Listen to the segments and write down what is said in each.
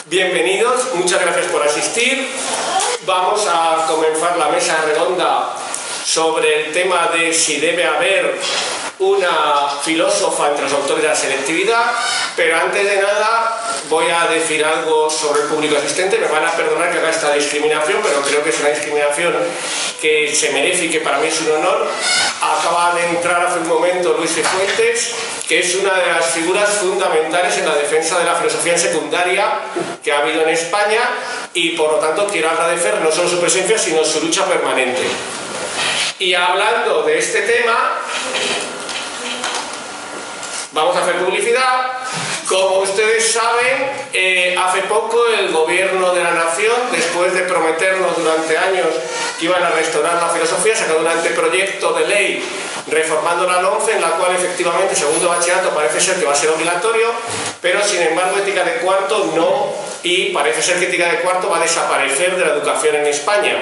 Bienvenidos, muchas gracias por asistir. Vamos a comenzar la mesa redonda sobre el tema de si debe haber una filósofa entre los autores de la selectividad, pero antes de nada voy a decir algo sobre el público asistente. Me van a perdonar que haga esta discriminación, pero creo que es una discriminación que se merece y que para mí es un honor. Acaba de entrar hace un momento Luis Cifuentes, que es una de las figuras fundamentales en la defensa de la filosofía en secundaria que ha habido en España, y por lo tanto quiero agradecer no solo su presencia sino su lucha permanente. Y hablando de este tema, vamos a hacer publicidad. Como ustedes saben, hace poco el gobierno de la nación, después de prometernos durante años que iban a restaurar la filosofía, sacó un anteproyecto de ley reformando la LOMCE, en la cual efectivamente segundo bachillerato parece ser que va a ser obligatorio, pero sin embargo ética de cuarto no, y parece ser que ética de cuarto va a desaparecer de la educación en España.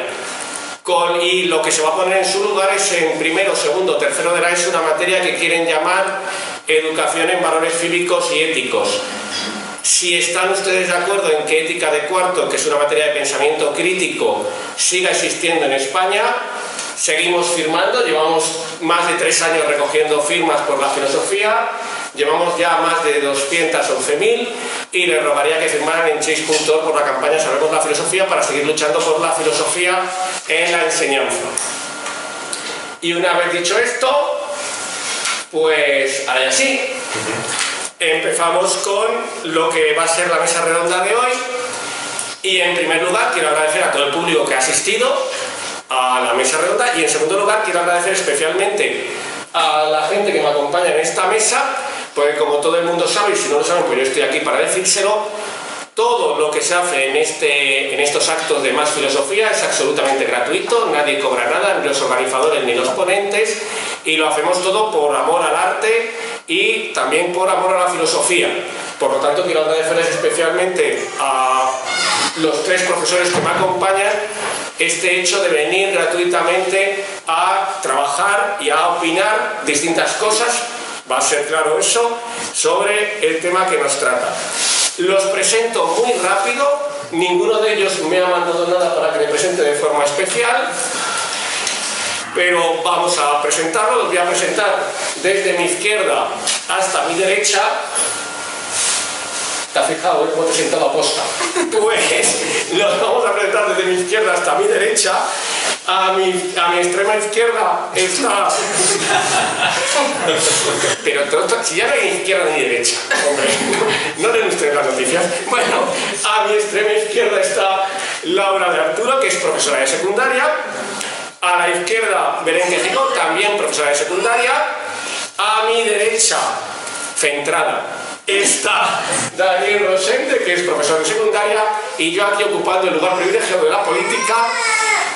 Y lo que se va a poner en su lugar es en primero, segundo, tercero de la ESO una materia que quieren llamar educación en valores cívicos y éticos. Si están ustedes de acuerdo en que ética de cuarto, que es una materia de pensamiento crítico, siga existiendo en España, seguimos firmando. Llevamos más de 3 años recogiendo firmas por la filosofía, llevamos ya más de 211.000 y les rogaría que firmaran en change.org por la campaña Salvemos la Filosofía para seguir luchando por la filosofía en la enseñanza. Y una vez dicho esto, pues ahora ya sí, empezamos con lo que va a ser la mesa redonda de hoy. Y en primer lugar quiero agradecer a todo el público que ha asistido a la mesa redonda, y en segundo lugar quiero agradecer especialmente a la gente que me acompaña en esta mesa, porque como todo el mundo sabe, y si no lo saben pues yo estoy aquí para decírselo, todo lo que se hace en estos actos de Más Filosofía es absolutamente gratuito, nadie cobra nada, ni los organizadores ni los ponentes, y lo hacemos todo por amor al arte y también por amor a la filosofía. Por lo tanto quiero agradecerles especialmente a los 3 profesores que me acompañan este hecho de venir gratuitamente a trabajar y a opinar distintas cosas, va a ser claro eso, sobre el tema que nos trata. Los presento muy rápido, ninguno de ellos me ha mandado nada para que me presente de forma especial, pero vamos a presentarlo. Los voy a presentar desde mi izquierda hasta mi derecha. ¿Te has fijado cómo te he sentado a posta? Pues los vamos a presentar desde mi izquierda hasta mi derecha. A mi extrema izquierda está... Pero si ya no hay ni izquierda ni derecha, hombre, no leen ustedes las noticias. Bueno, a mi extrema izquierda está Laura de Arturo, que es profesora de secundaria. A la izquierda, Belén Quejigo, también profesora de secundaria. A mi derecha, centrada, está Daniel Rosende, que es profesor de secundaria, y yo aquí ocupando el lugar privilegiado de la política,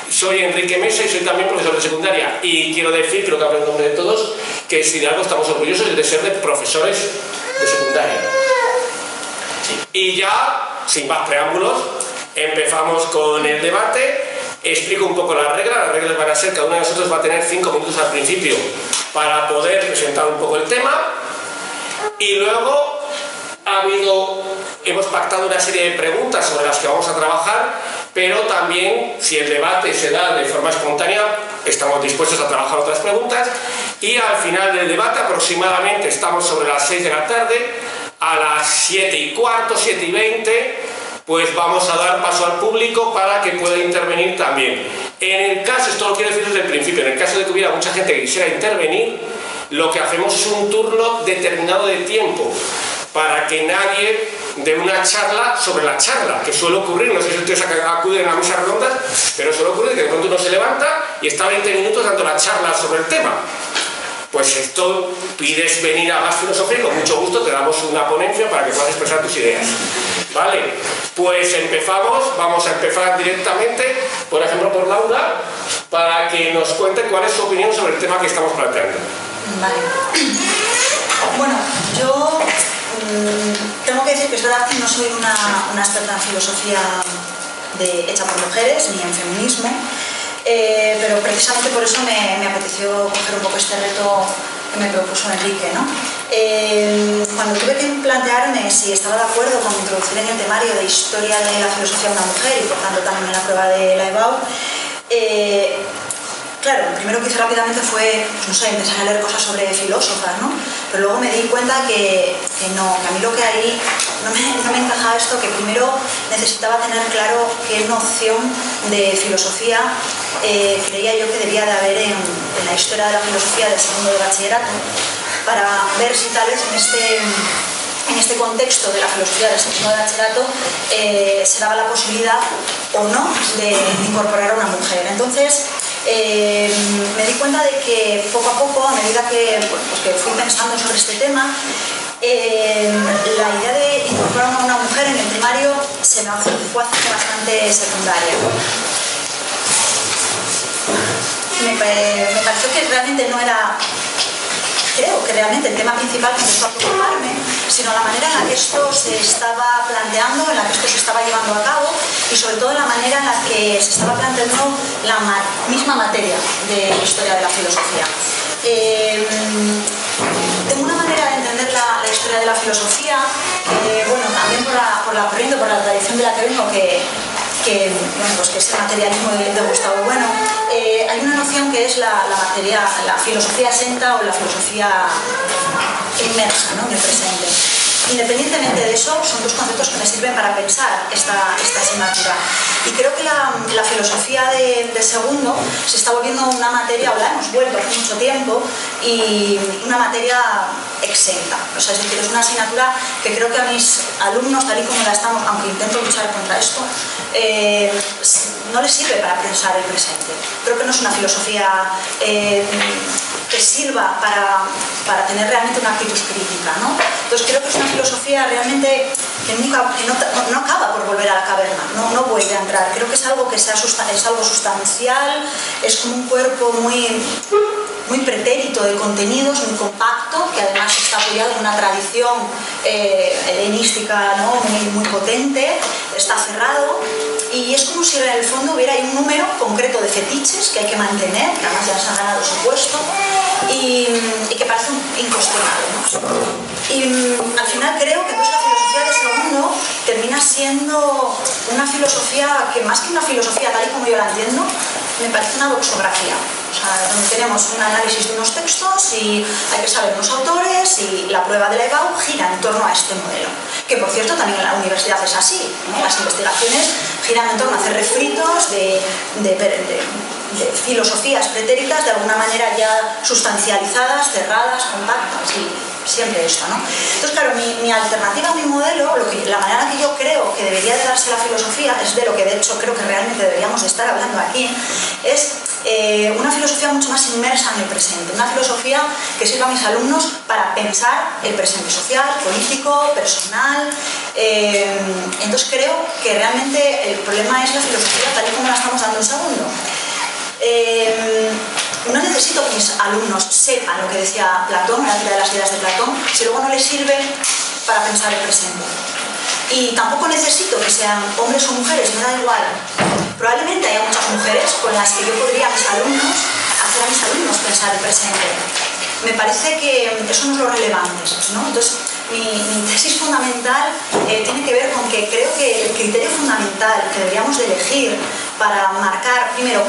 soy Enrique Mesa y soy también profesor de secundaria. Y quiero decir, creo que hablo en nombre de todos, que si de algo estamos orgullosos de ser de profesores de secundaria. Y ya, sin más preámbulos, empezamos con el debate. Explico un poco las reglas. Las reglas van a ser, cada uno de nosotros va a tener 5 minutos al principio para poder presentar un poco el tema, y luego hemos pactado una serie de preguntas sobre las que vamos a trabajar, pero también, si el debate se da de forma espontánea, estamos dispuestos a trabajar otras preguntas, y al final del debate, aproximadamente estamos sobre las 6 de la tarde, a las 7:15, 7:20, pues vamos a dar paso al público para que pueda intervenir también. En el caso, esto lo quiero decir desde el principio, en el caso de que hubiera mucha gente que quisiera intervenir, lo que hacemos es un turno determinado de tiempo, para que nadie dé una charla sobre la charla, que suele ocurrir, no sé si ustedes acuden a mesas redondas, pero suele ocurrir que de pronto uno se levanta y está 20 minutos dando la charla sobre el tema. Pues esto, pides venir a Más Filosofía y con mucho gusto te damos una ponencia para que puedas expresar tus ideas. Vale, pues empezamos. Vamos a empezar directamente, por ejemplo, por Laura, para que nos cuente cuál es su opinión sobre el tema que estamos planteando. Vale. Bueno, yo tengo que decir que es verdad que no soy una experta en filosofía hecha por mujeres ni en feminismo, pero precisamente por eso me apeteció coger un poco este reto me propuso Enrique, ¿no? Cuando tuve que plantearme si estaba de acuerdo con introducir en el temario de historia de la filosofía de una mujer y por tanto también en la prueba de la EBAU, claro, lo primero que hice rápidamente fue, pues no sé, empezar a leer cosas sobre filósofas, ¿no? Pero luego me di cuenta que no, que a mí lo que ahí no me encajaba esto, que primero necesitaba tener claro qué noción de filosofía creía yo que debía de haber en la historia de la filosofía del segundo de bachillerato, para ver si tal vez en este contexto de la filosofía del segundo de bachillerato se daba la posibilidad o no de incorporar a una mujer. Entonces, me di cuenta de que poco a poco, a medida que, pues que fui pensando sobre este tema, la idea de incorporar a una mujer en el primario se me fue haciendo bastante secundaria. Me pareció que realmente no era, creo que realmente el tema principal que empezó a preocuparme, sino la manera en la que esto se estaba planteando, en la que esto se estaba llevando a cabo y sobre todo la manera en la que se estaba planteando la misma materia de historia de la filosofía. Tengo una manera de entender la historia de la filosofía, bueno, también por la corriente, por la tradición de la que vengo, bueno, pues que es el materialismo de Gustavo Bueno. Hay una noción que es la filosofía exenta o la filosofía inmersa, ¿no?, en el presente. Independientemente de eso, son dos conceptos que me sirven para pensar esta asignatura. Y creo que la filosofía de segundo se está volviendo una materia, o la hemos vuelto hace mucho tiempo, y una materia exenta. O sea, es decir, es una asignatura que creo que a mis alumnos, tal y como la estamos, aunque intento luchar contra esto, no les sirve para pensar el presente. Creo que no es una filosofía que sirva para tener realmente una actitud crítica, ¿no? Entonces creo que es una filosofía realmente que no acaba por volver a la caverna, no vuelve a entrar. Creo que es algo que es algo sustancial, es como un cuerpo muy pretérito de contenidos, muy compacto, que además está apoyado en una tradición helenística, ¿no?, muy potente, está cerrado, y es como si en el fondo hubiera un número concreto de fetiches que hay que mantener, que además ya se han ganado su puesto, y que parece incuestionable, ¿no? Y al final creo que entonces la filosofía de segundo termina siendo una filosofía que, más que una filosofía tal y como yo la entiendo, me parece una doxografía. O sea, donde tenemos un análisis de unos textos y hay que saber los autores, y la prueba de la EBAU gira en torno a este modelo. Que, por cierto, también en la universidad es así, ¿no? Las investigaciones giran en torno a hacer refritos de filosofías pretéritas, de alguna manera ya sustancializadas, cerradas, compactas, y siempre esto, ¿no? Entonces, claro, mi alternativa, mi modelo, la manera que yo creo que debería de darse la filosofía, es de lo que de hecho creo que realmente deberíamos de estar hablando aquí, es una filosofía mucho más inmersa en el presente, una filosofía que sirva a mis alumnos para pensar el presente social, político, personal. Entonces creo que realmente el problema es la filosofía tal y como la estamos dando en segundo. No necesito que mis alumnos sepan lo que decía Platón, la teoría de las ideas de Platón, si luego no les sirve para pensar el presente. Y tampoco necesito que sean hombres o mujeres, me da igual. Probablemente haya muchas mujeres con las que yo podría hacer a mis alumnos pensar el presente. Me parece que eso no es lo relevante, ¿no? Entonces, mi tesis fundamental tiene que ver con que creo que el criterio fundamental que deberíamos de elegir para marcar, primero,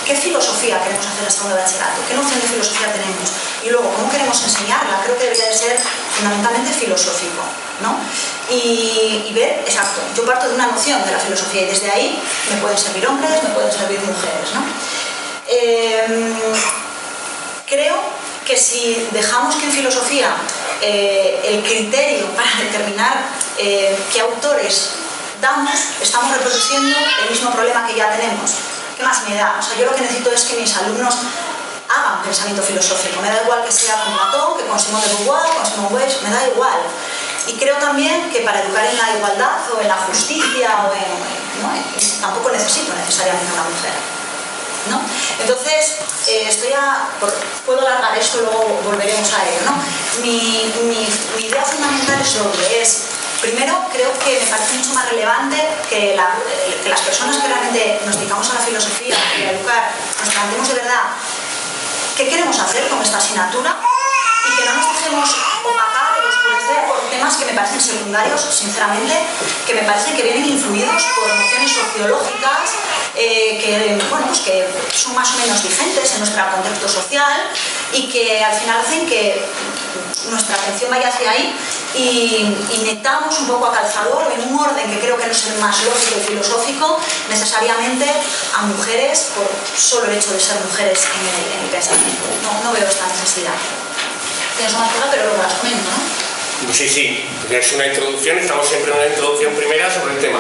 qué filosofía queremos hacer en segundo de bachillerato, qué noción de filosofía tenemos, y luego cómo queremos enseñarla, creo que debería de ser fundamentalmente filosófico, ¿no? Y ver, exacto, yo parto de una noción de la filosofía y desde ahí me pueden servir hombres, me pueden servir mujeres, ¿no? Creo que si dejamos que en filosofía el criterio para determinar qué autores damos, estamos reproduciendo el mismo problema que ya tenemos. ¿Qué más me da? O sea, yo lo que necesito es que mis alumnos hagan pensamiento filosófico. Me da igual que sea con Platón, que con Simone de Beauvoir, con Simone Weil, me da igual. Y creo también que para educar en la igualdad o en la justicia tampoco necesito necesariamente una mujer, ¿no? Entonces, puedo alargar esto, luego volveremos a ello, ¿no? Mi idea fundamental es doble. Primero, creo que me parece mucho más relevante que las personas que realmente nos dedicamos a la filosofía y a educar nos planteemos de verdad qué queremos hacer con esta asignatura hacemos opacar, oscurecer por temas que me parecen secundarios, sinceramente, que me parece que vienen influidos por nociones sociológicas que, bueno, pues que son más o menos vigentes en nuestro contexto social y que al final hacen que nuestra atención vaya hacia ahí y metamos un poco a calzador en un orden que creo que no es el más lógico y filosófico necesariamente a mujeres por solo el hecho de ser mujeres en el pensamiento. No veo esta necesidad. Tienes una pregunta, pero luego las comento, ¿no? Sí, es una introducción, estamos siempre en una introducción primera sobre el tema.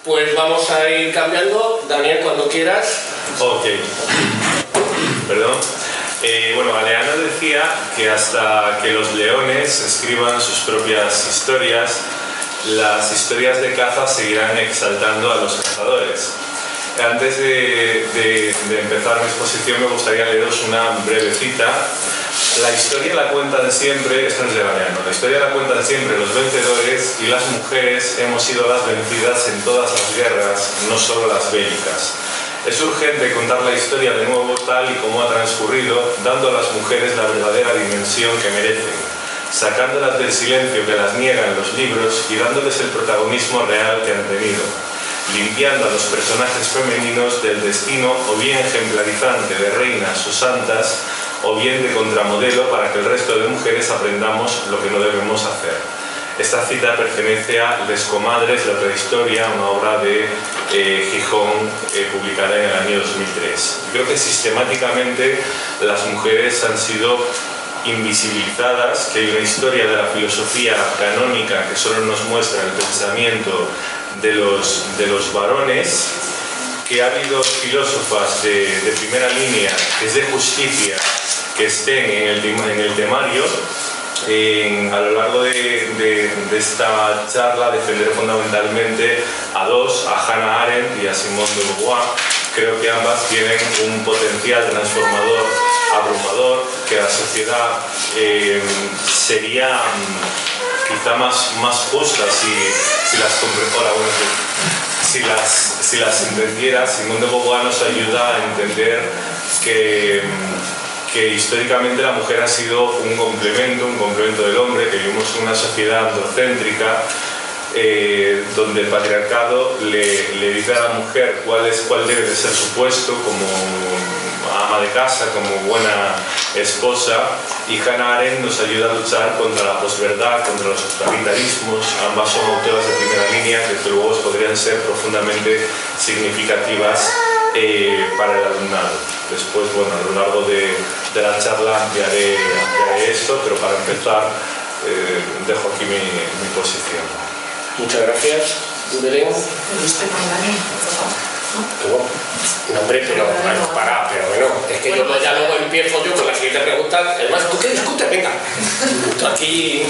Pues vamos a ir cambiando. Daniel, cuando quieras. Ok. Perdón. Bueno, Galeano decía que hasta que los leones escriban sus propias historias, las historias de caza seguirán exaltando a los cazadores. Antes de empezar mi exposición me gustaría leeros una breve cita. La historia la cuentan siempre, esto no es de Galeano, la historia la cuentan siempre los vencedores y las mujeres hemos sido las vencidas en todas las guerras, no solo las bélicas. Es urgente contar la historia de nuevo tal y como ha transcurrido, dando a las mujeres la verdadera dimensión que merecen, sacándolas del silencio que las niegan los libros y dándoles el protagonismo real que han tenido, limpiando a los personajes femeninos del destino o bien ejemplarizante de reinas o santas, o bien de contramodelo para que el resto de mujeres aprendamos lo que no debemos hacer. Esta cita pertenece a Les Comadres, la otra historia, una obra de Gijón publicada en el año 2003. Creo que sistemáticamente las mujeres han sido invisibilizadas, que hay una historia de la filosofía canónica que solo nos muestra el pensamiento de los varones, que ha habido filósofas de primera línea, que es de justicia, que estén en el temario. A lo largo de esta charla defenderé fundamentalmente a dos, a Hannah Arendt y a Simone de Beauvoir. Creo que ambas tienen un potencial transformador abrumador, que la sociedad sería quizá más justa si las entendiera. Simone de Beauvoir nos ayuda a entender que históricamente la mujer ha sido un complemento del hombre, que vivimos en una sociedad androcéntrica donde el patriarcado le dice a la mujer cuál debe de ser su puesto como ama de casa, como buena esposa, y Hannah Arendt nos ayuda a luchar contra la posverdad, contra los totalitarismos. Ambas son autoras de primera línea que desde luego podrían ser profundamente significativas para el alumnado. Después, bueno, a lo largo de la charla ampliaré esto, pero para empezar dejo aquí mi posición. Muchas gracias. Belén. No, hombre, pero bueno, es que yo ya luego empiezo yo con la siguiente pregunta. Además, ¿tú qué discutes? Venga, tú aquí.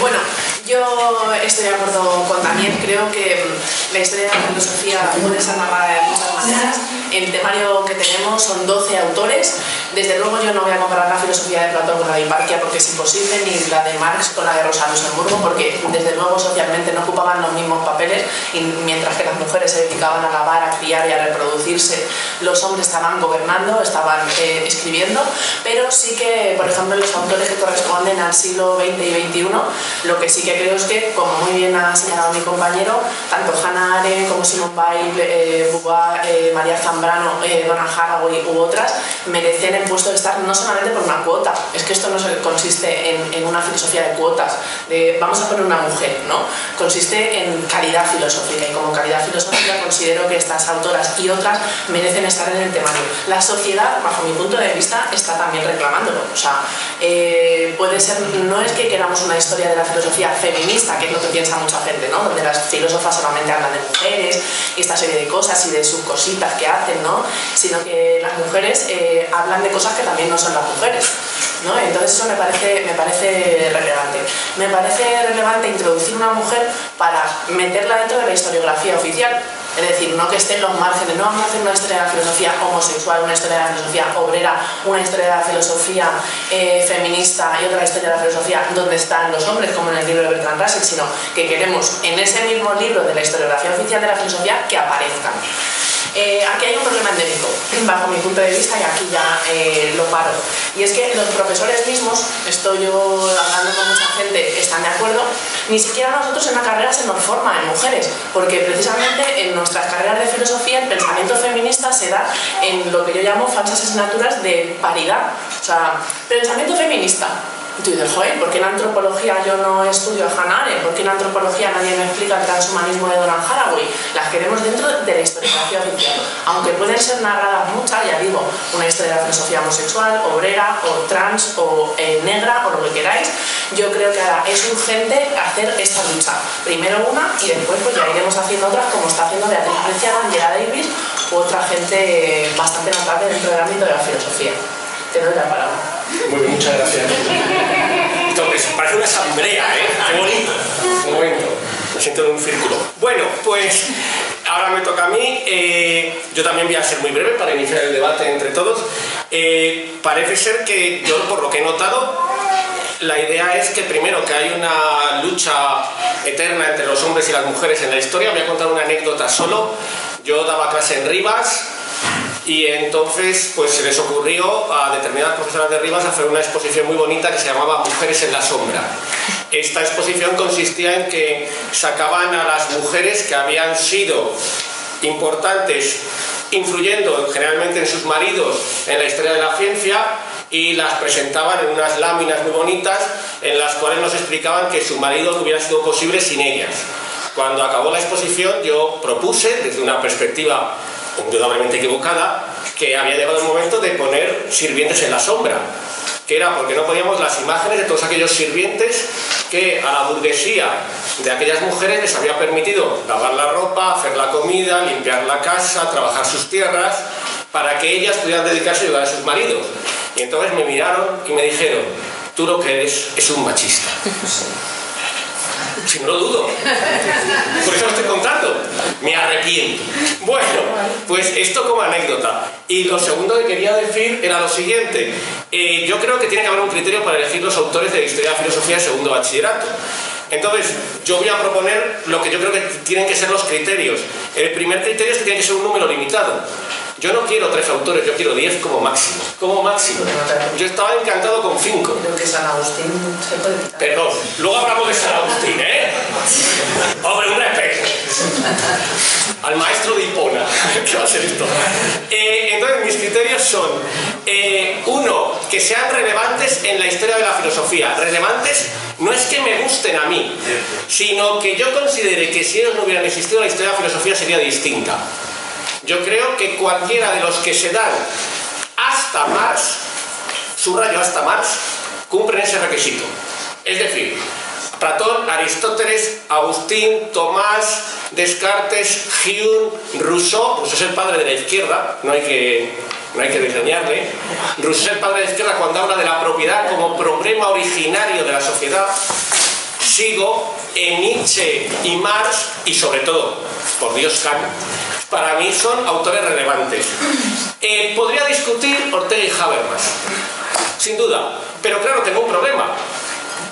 Bueno, yo estoy de acuerdo con Daniel. Creo que la historia de la filosofía puede ser narrada de muchas maneras. El temario que tenemos son 12 autores. Desde luego yo no voy a comparar la filosofía de Platón con la de Hiparquia porque es imposible, ni la de Marx con la de Rosa Luxemburgo, porque desde luego socialmente no ocupaban los mismos papeles, y mientras que las mujeres se dedicaban a lavar, a criar y a reproducirse, los hombres estaban gobernando, estaban escribiendo. Pero sí que, por ejemplo, los autores que corresponden al siglo XX y XXI, lo que sí que creo es que, como muy bien ha señalado mi compañero, tanto Hannah Arendt como Simone Weil, Beauvoir, María Zambrano, Donna Haraway u otras merecen el puesto de estar no solamente por una cuota. Es que esto no consiste en una filosofía de cuotas, de vamos a poner una mujer, ¿no? Consiste en calidad filosófica, y como calidad filosófica considero que estas autoras y otras merecen estar en el temario. La sociedad, bajo mi punto de vista, está también reclamándolo. O sea, puede ser, no es que queramos una historia de la filosofía feminista, que es lo que piensa mucha gente, ¿no? Donde las filósofas solamente hablan de mujeres y esta serie de cosas y de sus cositas que hacen, ¿no? Sino que las mujeres hablan de cosas que también no son las mujeres, ¿no? Entonces eso me parece relevante. Me parece relevante introducir una mujer para meterla dentro de la historiografía oficial. Es decir, no que esté en los márgenes. No vamos a hacer una historia de la filosofía homosexual, una historia de la filosofía obrera, una historia de la filosofía feminista y otra historia de la filosofía donde están los hombres, como en el libro de Bertrand Russell, sino que queremos en ese mismo libro de la historiografía oficial de la filosofía que aparezcan. Aquí hay un problema endémico, bajo mi punto de vista, y aquí ya lo paro. Y es que los profesores mismos, estoy yo hablando con mucha gente, están de acuerdo, ni siquiera nosotros en la carrera se nos forma en mujeres, porque precisamente en nuestras carreras de filosofía el pensamiento feminista se da en lo que yo llamo falsas asignaturas de paridad. O sea, pensamiento feminista. Y tú dices, joder, ¿por qué en antropología yo no estudio a Hannah Arendt? ¿Por qué en antropología nadie me explica el transhumanismo de Donald Haraway? Las queremos dentro de la historiografía oficial. Aunque pueden ser narradas muchas, ya digo, una historia de la filosofía homosexual, obrera, o trans, o negra, o lo que queráis, yo creo que ahora es urgente hacer esta lucha. Primero una y después pues ya iremos haciendo otras, como está haciendo Beatriz Preciado, Angela Davis, u otra gente bastante notable dentro del ámbito de la filosofía. Te doy la palabra. Muy bien, muchas gracias. Entonces, parece una asamblea, ¿eh? Qué bonito. Un momento, me siento en un círculo. Bueno, pues ahora me toca a mí. Yo también voy a ser muy breve para iniciar el debate entre todos. Parece ser que yo, por lo que he notado, la idea es que primero que hay una lucha eterna entre los hombres y las mujeres en la historia. Voy a contar una anécdota solo. Yo daba clase en Rivas. Y entonces pues se les ocurrió a determinadas profesoras de Rivas hacer una exposición muy bonita que se llamaba Mujeres en la sombra. Esta exposición consistía en que sacaban a las mujeres que habían sido importantes, influyendo generalmente en sus maridos en la historia de la ciencia, y las presentaban en unas láminas muy bonitas en las cuales nos explicaban que su marido no hubiera sido posible sin ellas. Cuando acabó la exposición yo propuse, desde una perspectiva indudablemente equivocada, que había llegado el momento de poner sirvientes en la sombra, que era porque no poníamos las imágenes de todos aquellos sirvientes que a la burguesía de aquellas mujeres les había permitido lavar la ropa, hacer la comida, limpiar la casa, trabajar sus tierras, para que ellas pudieran dedicarse a ayudar a sus maridos. Y entonces me miraron y me dijeron, tú lo que eres es un machista. Si no lo dudo, por eso lo estoy contando, me arrepiento. Bueno, pues esto como anécdota. Y lo segundo que quería decir era lo siguiente. Yo creo que tiene que haber un criterio para elegir los autores de la historia de la filosofía de segundo bachillerato. Entonces, yo voy a proponer lo que yo creo que tienen que ser los criterios. El primer criterio es que tiene que ser un número limitado. Yo no quiero 3 autores, yo quiero 10 como máximo. Como máximo. Yo estaba encantado con 5. Creo que San Agustín se puede quitar. Perdón, luego hablamos de San Agustín, ¿eh? Hombre, un respeto. Al maestro de Hipona. ¿Qué va a ser esto? Entonces, mis criterios son: uno, que sean relevantes en la historia de la filosofía. Relevantes no es que me gusten a mí, sino que yo considere que si ellos no hubieran existido, la historia de la filosofía sería distinta. Yo creo que cualquiera de los que se dan hasta Marx, subrayo hasta Marx, cumplen ese requisito. Es decir, Platón, Aristóteles, Agustín, Tomás, Descartes, Hume, Rousseau. Rousseau es el padre de la izquierda, no hay que desdeñarle. Rousseau es el padre de la izquierda cuando habla de la propiedad como problema originario de la sociedad. Sigo en Nietzsche y Marx, y sobre todo, por Dios, Kant. Para mí son autores relevantes. Podría discutir Ortega y Habermas, sin duda, pero claro, tengo un problema,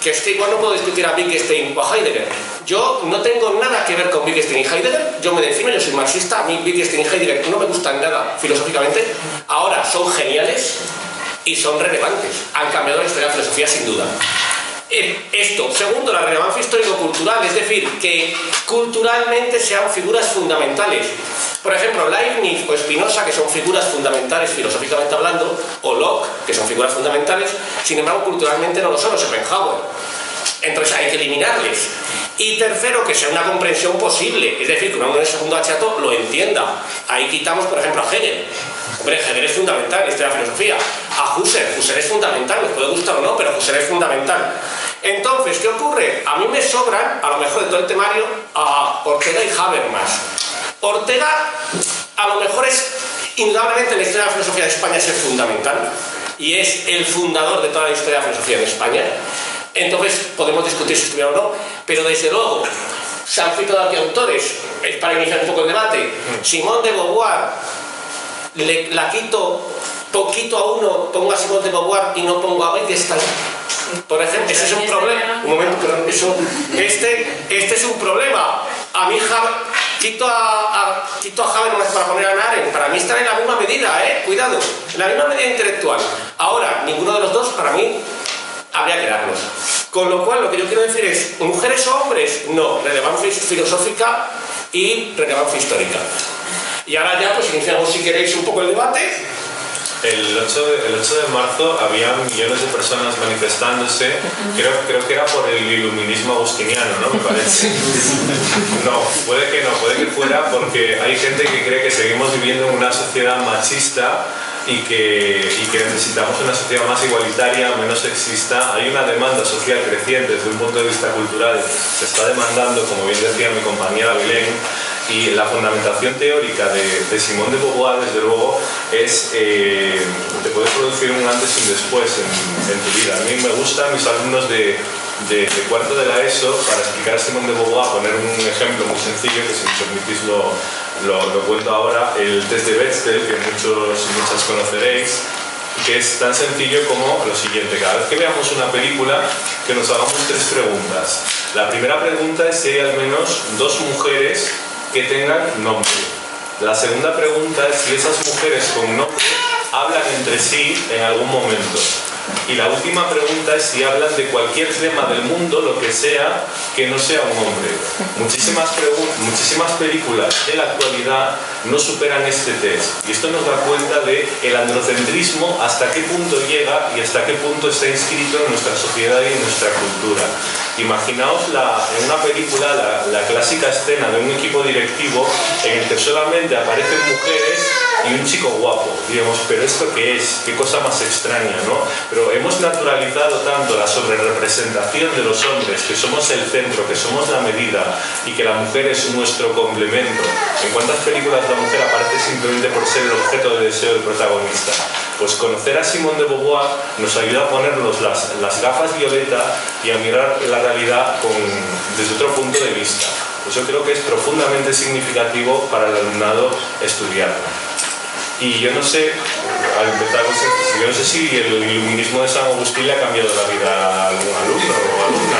que es que igual no puedo discutir a Wittgenstein o a Heidegger. Yo no tengo nada que ver con Wittgenstein y Heidegger, yo me defino, yo soy marxista, a mí Wittgenstein y Heidegger no me gustan nada filosóficamente. Ahora son geniales y son relevantes, han cambiado la historia de la filosofía sin duda. Esto. Segundo, la relevancia histórico-cultural, es decir, que culturalmente sean figuras fundamentales. Por ejemplo, Leibniz o Spinoza, que son figuras fundamentales filosóficamente hablando, o Locke, que son figuras fundamentales, sin embargo, culturalmente no lo son, o Schopenhauer. Entonces hay que eliminarles. Y tercero, que sea una comprensión posible, es decir, que uno en segundo bachillerato lo entienda. Ahí quitamos, por ejemplo, a Hegel. Hombre, Hegel es fundamental en la historia de la filosofía. A Husserl es fundamental, nos puede gustar o no, pero Husserl es fundamental. Entonces, ¿qué ocurre? A mí me sobran, a lo mejor de todo el temario, a Ortega y Habermas. Ortega, a lo mejor es, indudablemente en la historia de la filosofía de España es fundamental, y es el fundador de toda la historia de la filosofía de España. Entonces, podemos discutir si estuviera o no, pero desde luego, se han citado aquí autores, es para iniciar un poco el debate. Simone de Beauvoir, la quito poquito a uno, pongo a Simone de Beauvoir y no pongo a Wittgenstein. Por ejemplo, ese es un problema. Un momento, perdón, este es un problema. A mi hija quito a quito a Habermas una vez para poner a Arendt, para mí están en la misma medida, cuidado, en la misma medida intelectual. Ahora, ninguno de los dos, para mí, habría que darlos. Con lo cual, lo que yo quiero decir es, ¿mujeres o hombres? No, relevancia filosófica y relevancia histórica. Y ahora ya, pues iniciamos, si queréis, un poco el debate. El 8 de marzo había millones de personas manifestándose, creo que era por el iluminismo agustiniano, ¿no? Me parece. No, puede que fuera porque hay gente que cree que seguimos viviendo en una sociedad machista y que necesitamos una sociedad más igualitaria, menos sexista. Hay una demanda social creciente desde un punto de vista cultural, se está demandando, como bien decía mi compañera Belén, y la fundamentación teórica de Simone de Beauvoir, desde luego, es te puede producir un antes y un después en tu vida. A mí me gusta, mis alumnos de cuarto de la ESO, para explicar a Simone de Beauvoir, poner un ejemplo muy sencillo, que si me permitís lo cuento ahora, el test de Bechdel, que muchas conoceréis, que es tan sencillo como lo siguiente: cada vez que veamos una película, que nos hagamos 3 preguntas. La primera pregunta es si hay al menos 2 mujeres que tengan nombre. La segunda pregunta es si esas mujeres con nombre hablan entre sí en algún momento. Y la última pregunta es si hablan de cualquier tema del mundo, lo que sea, que no sea un hombre. Muchísimas películas de la actualidad no superan este test. Y esto nos da cuenta de el androcentrismo, hasta qué punto llega y hasta qué punto está inscrito en nuestra sociedad y en nuestra cultura. Imaginaos en una película la clásica escena de un equipo directivo en el que solamente aparecen mujeres y un chico guapo. Digamos, pero ¿esto qué es? ¿Qué cosa más extraña, no? Pero hemos naturalizado tanto la sobrerepresentación de los hombres, que somos el centro, que somos la medida, y que la mujer es nuestro complemento. ¿En cuántas películas la mujer aparece simplemente por ser el objeto de deseo del protagonista? Pues conocer a Simone de Beauvoir nos ayuda a ponernos las gafas violeta y a mirar la realidad desde otro punto de vista. Pues yo creo que es profundamente significativo para el alumnado estudiarlo. Y yo no sé, al empezar, yo no sé si el iluminismo de San Agustín le ha cambiado la vida a algún alumno o alumna,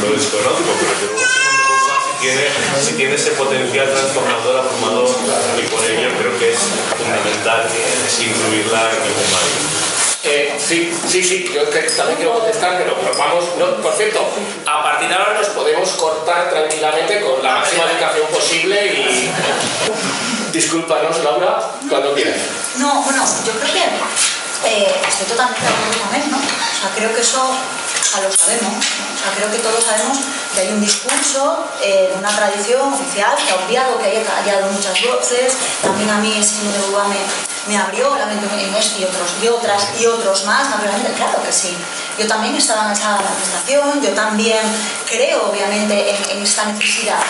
lo desconozco, pero luego Simone de Beauvoir si tiene ese potencial transformador, abrumador, y por ello creo que es fundamental incluirla en el humanismo. Sí, yo también quiero contestar, pero vamos, no, por cierto, a partir de ahora nos podemos cortar tranquilamente con la máxima dedicación posible y discúlpanos, Laura, cuando quieras. No, bueno, yo creo que estoy totalmente de acuerdo con él, ¿no? O sea, creo que eso lo sabemos, ¿no? O sea, creo que todos sabemos que hay un discurso de una tradición oficial que ha obviado, que haya callado muchas voces. También a mí Simone de Beauvoir me abrió la mente en esto y otros más, naturalmente, claro que sí. Yo también estaba en esa manifestación, yo también creo, obviamente, en esta necesidad.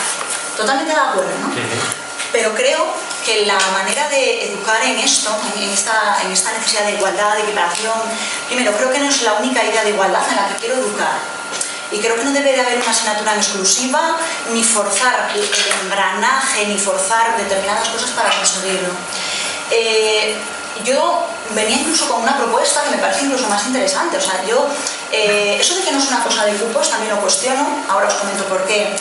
Totalmente de acuerdo, ¿no? Pero creo que la manera de educar en esto, en esta necesidad de igualdad, de equiparación, primero, creo que no es la única idea de igualdad en la que quiero educar. Y creo que no debe de haber una asignatura en exclusiva, ni forzar el engranaje, ni forzar determinadas cosas para conseguirlo. Yo venía incluso con una propuesta que me parece incluso más interesante. O sea, eso de que no es una cosa de cupos también lo cuestiono, ahora os comento por qué.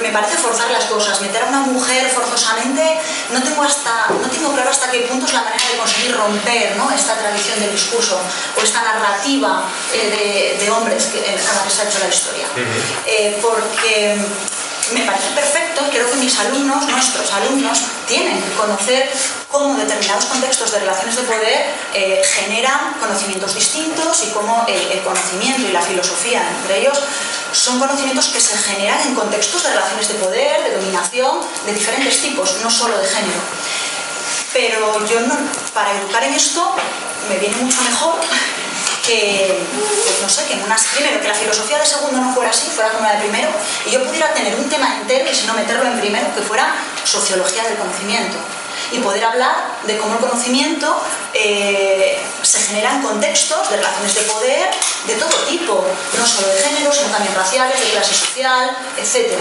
Me parece forzar las cosas, meter a una mujer forzosamente, no tengo claro hasta qué punto es la manera de conseguir romper, ¿no?, esta tradición del discurso o esta narrativa de hombres a la que se ha hecho la historia. Porque me parece perfecto, creo que nuestros alumnos, tienen que conocer cómo determinados contextos de relaciones de poder generan conocimientos distintos y cómo el conocimiento y la filosofía, entre ellos, son conocimientos que se generan en contextos de relaciones de poder, de dominación, de diferentes tipos, no solo de género. Pero para educar en esto, me viene mucho mejor que primero, que la filosofía de segundo no fuera así, fuera como la de primero, y yo pudiera tener un tema entero y si no meterlo en primero, que fuera sociología del conocimiento, y poder hablar de cómo el conocimiento se genera en contextos de relaciones de poder de todo tipo, no solo de género, sino también raciales, de clase social, etc.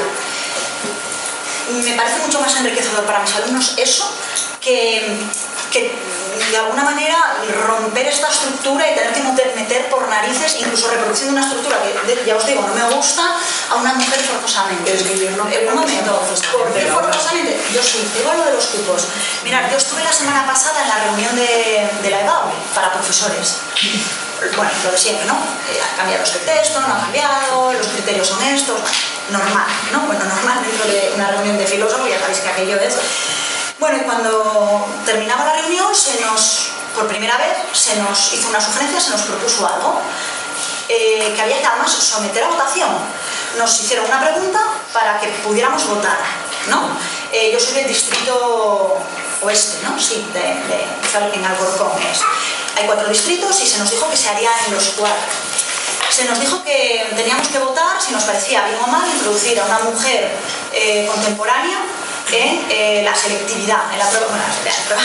Me parece mucho más enriquecedor para mis alumnos eso que de alguna manera romper esta estructura y tener que meter por narices, incluso reproduciendo una estructura que, ya os digo, no me gusta, a una mujer forzosamente. Es que yo no en un momento, porque forzosamente, yo sí, digo lo de los cupos. Mirad, yo estuve la semana pasada en la reunión de la EBAU para profesores. Bueno, lo de siempre, ¿no? Han cambiado el texto, no han cambiado, los criterios son estos, bueno, normal, ¿no? Bueno, normal dentro de una reunión de filósofos, ya sabéis que aquello es. Bueno, y cuando terminaba la reunión, por primera vez, se nos hizo una sugerencia, se nos propuso algo que había que además someter a votación. Nos hicieron una pregunta para que pudiéramos votar, ¿no? Yo soy del distrito oeste, ¿no? Sí, en Alcorcón es. Hay 4 distritos y se nos dijo que se haría en los 4. Se nos dijo que teníamos que votar, si nos parecía bien o mal, introducir a una mujer contemporánea en la selectividad, en la prueba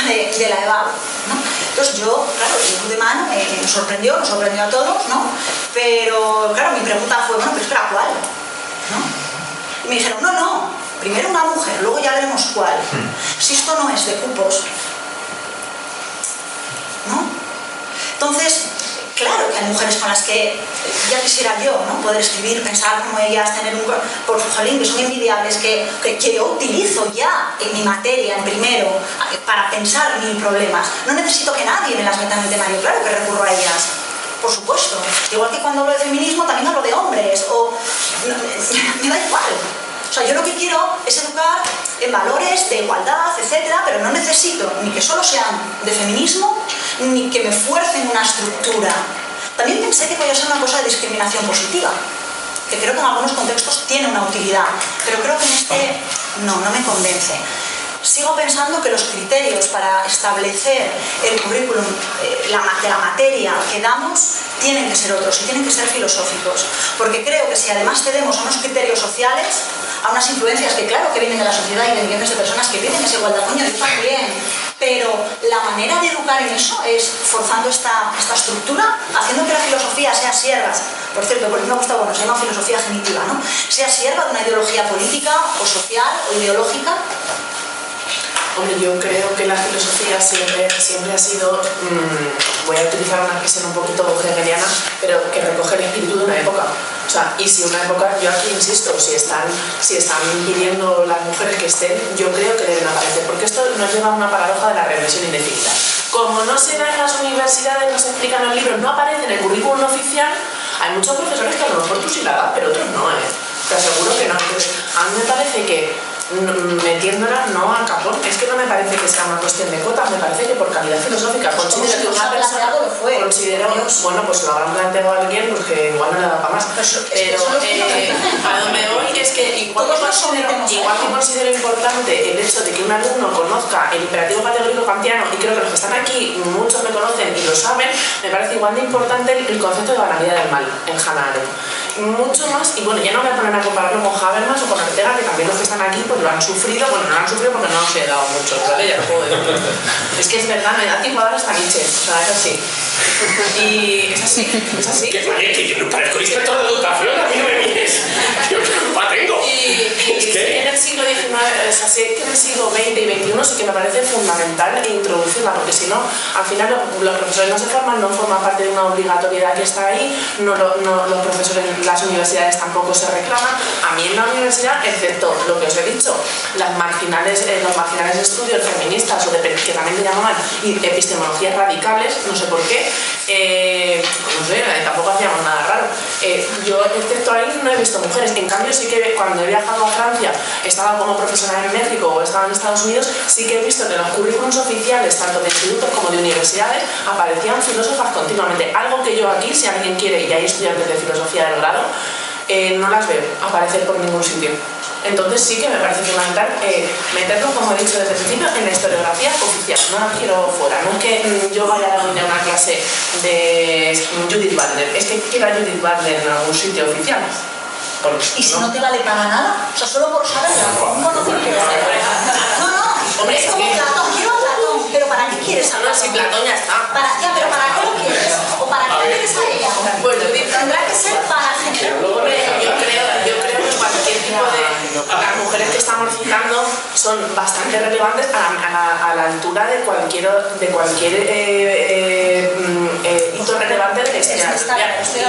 de la EBAU, ¿no? Entonces yo, claro, de mano, nos sorprendió a todos, ¿no? Pero, claro, mi pregunta fue, bueno, pero espera, ¿cuál? ¿No? Y me dijeron, no, primero una mujer, luego ya veremos cuál. Si esto no es de cupos, ¿no? Entonces, claro que hay mujeres con las que ya quisiera yo, ¿no? Poder escribir, pensar como ellas, tener un... Por jolín, que son envidiables, que yo utilizo ya en mi materia, en primero, para pensar mil problemas. No necesito que nadie me las meta en el temario, claro que recurro a ellas. Por supuesto. Igual que cuando hablo de feminismo también hablo de hombres, o... me da igual. O sea, yo lo que quiero es educar en valores de igualdad, etcétera, pero no necesito ni que solo sean de feminismo, ni que me fuercen una estructura. También pensé que podía ser una cosa de discriminación positiva, que creo que en algunos contextos tiene una utilidad, pero creo que en este no me convence. Sigo pensando que los criterios para establecer el currículum de la materia que damos tienen que ser otros y tienen que ser filosóficos, porque creo que si además cedemos a unos criterios sociales, a unas influencias que claro que vienen de la sociedad y de millones de personas que piden esa igualdad, coño, yo también, pero la manera de educar en eso es forzando esta estructura, haciendo que la filosofía sea sierva, por cierto, porque me ha gustado, se llama filosofía genitiva, ¿no? Sea sierva de una ideología política o social o ideológica. Hombre, yo creo que la filosofía siempre ha sido, voy a utilizar una expresión un poquito hegeliana, pero que recoge el espíritu de una época. O sea, y si una época, yo aquí insisto, si están pidiendo las mujeres que estén, yo creo que deben aparecer, porque esto nos lleva a una paradoja de la regresión indefinida. Como no se da en las universidades, no se explican en los libros, no aparece en el currículum oficial, hay muchos profesores que a lo mejor tú sí la das, pero otros no, te aseguro que no. Entonces, a mí me parece que metiéndola no al capón, es que no me parece que sea una cuestión de cuotas, me parece que por calidad filosófica considero que una persona bueno, pues lo habrán planteado a alguien porque igual no le da para más, pero a donde voy es que igual que considero importante el hecho de que un alumno conozca el imperativo categórico kantiano, y creo que los que están aquí muchos me conocen y lo saben, me parece igual de importante el concepto de banalidad del mal en Hannah Arendt, mucho más. Y bueno, ya no voy a poner a compararlo con Habermas o con Ortega, que también los que están aquí pues lo han sufrido. Bueno, no lo han sufrido porque no os he dado mucho, ¿vale? Ya lo puedo decir. Es que es verdad, me da tiempo a dar hasta Nietzsche, o sea, es así. Y es así. Que yo no parezco inspector de educación, a mí no me mires. ¿Qué culpa tengo? Y en el siglo XIX, o sea, sí que en el siglo XX y XXI sí que me parece fundamental introducirla, porque si no, al final los profesores no se forman, no forman parte de una obligatoriedad que está ahí, los profesores en las universidades tampoco se reclaman. A mí en la universidad, excepto lo que os he dicho, los marginales estudios feministas o que también le llamaban epistemologías radicales, no sé por qué, no sé, tampoco hacíamos nada raro. Yo, excepto ahí, no he visto mujeres. En cambio, sí que cuando he viajado a Francia, estaba como profesora en México o estaba en Estados Unidos, sí que he visto que en los currículums oficiales, tanto de institutos como de universidades, aparecían filósofas continuamente. Algo que yo aquí, si alguien quiere, y hay estudiantes de filosofía del grado, no las veo aparecer por ningún sitio. Entonces sí que me parece fundamental meterlo, como he dicho desde el principio, en la historiografía oficial. No las quiero fuera. No es que yo vaya a dar una clase de Judith Butler, es que quiero a Judith Butler en algún sitio oficial. ¿Y si no te vale para nada? O sea, solo por saberla, un conocimiento. No, hombre, es como Platón, quiero a Platón, pero ¿para qué quieres a Platón? Si Platón ya está. Pero ¿para qué lo quieres? ¿O para qué quieres a ella? Bueno, tendrá que ser para generar un yo creo que cualquier tipo de... Las mujeres que estamos citando son bastante relevantes a la altura de cualquier hito relevante de la historia.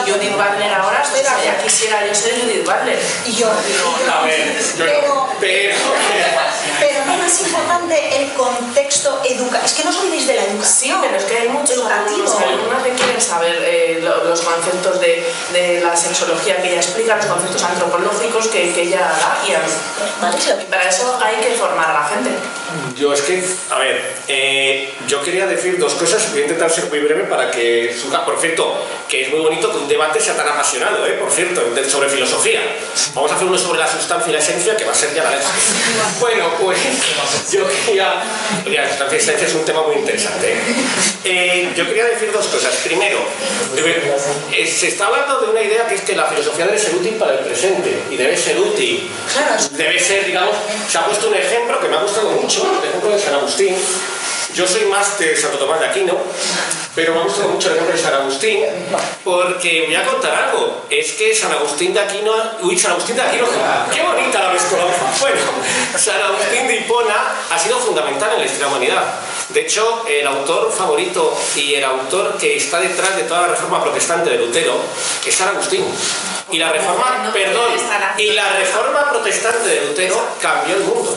Y Judith Butler ahora, ya quisiera yo ser Judith Butler. Y yo. A ver, Pero no me educativo. Los alumnos que quieren saber los conceptos de la sexología que ella explica, los conceptos antropológicos que ella da, y para eso hay que formar a la gente. Yo es que, a ver, yo quería decir dos cosas, voy a intentar ser muy breve para que surja. Por cierto, que es muy bonito que un debate sea tan apasionado, por cierto, sobre filosofía. Vamos a hacer uno sobre la sustancia y la esencia, que va a ser ya la leche. Bueno, pues yo quería... La sustancia y la esencia es un tema muy interesante. Yo quería decir dos cosas. Primero, se está hablando de una idea que es que la filosofía debe ser útil para el presente, y debe ser útil. Debe ser, digamos, se ha puesto un ejemplo que me ha gustado mucho, el ejemplo de San Agustín. Yo soy más de Santo Tomás de Aquino, pero me ha gustado mucho el ejemplo de San Agustín, porque voy a contar algo. Es que San Agustín de Aquino... Uy, San Agustín de Aquino, qué bonita la mezcla. Bueno, San Agustín de Hipona ha sido fundamental en la historia de la humanidad. De hecho, el autor favorito y el autor que está detrás de toda la reforma protestante de Lutero es San Agustín. Y la reforma, protestante de Lutero cambió el mundo.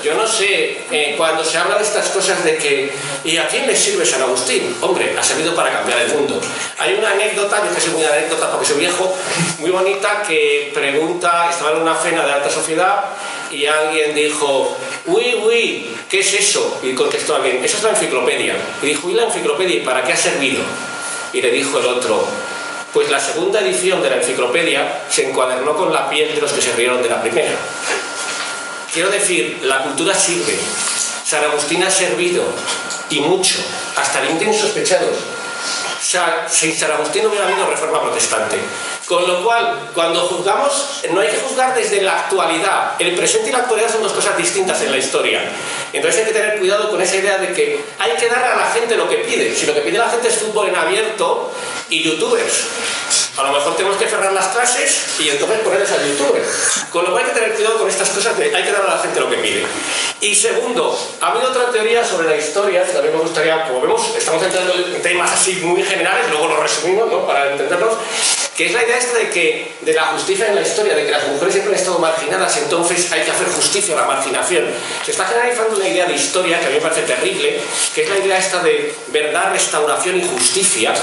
Yo no sé, cuando se habla de estas cosas de que ¿y a quién le sirve San Agustín? Hombre, ha servido para cambiar el mundo. Hay una anécdota, yo que soy muy de anécdotas porque soy viejo, muy bonita, que pregunta, estaba en una cena de alta sociedad y alguien dijo, uy, ¿qué es eso? Y contestó alguien, eso es la enciclopedia. Y dijo, ¿y la enciclopedia? ¿Y para qué ha servido? Y le dijo el otro, pues la segunda edición de la enciclopedia se encuadernó con la piel de los que se rieron de la primera. Quiero decir, la cultura sirve. San Agustín ha servido, y mucho, hasta límites insospechados. Sin San Agustín no hubiera habido reforma protestante. Con lo cual, cuando juzgamos, no hay que juzgar desde la actualidad. El presente y la actualidad son dos cosas distintas en la historia. Entonces hay que tener cuidado con esa idea de que hay que darle a la gente lo que pide. Si lo que pide la gente es fútbol en abierto y youtubers, a lo mejor tenemos que cerrar las clases y entonces ponerles al youtuber. Con lo cual hay que tener cuidado con estas cosas de hay que darle a la gente lo que pide. Y segundo, ha habido otra teoría sobre la historia, que también me gustaría, como vemos, estamos entrando en temas así muy generales, luego lo resumimos, ¿no?, para entenderlos, que es la idea esta de que de la justicia en la historia, de que las mujeres siempre han estado marginadas, entonces hay que hacer justicia a la marginación. Se está generalizando una idea de historia que a mí me parece terrible, que es la idea esta de verdad, restauración y justicia,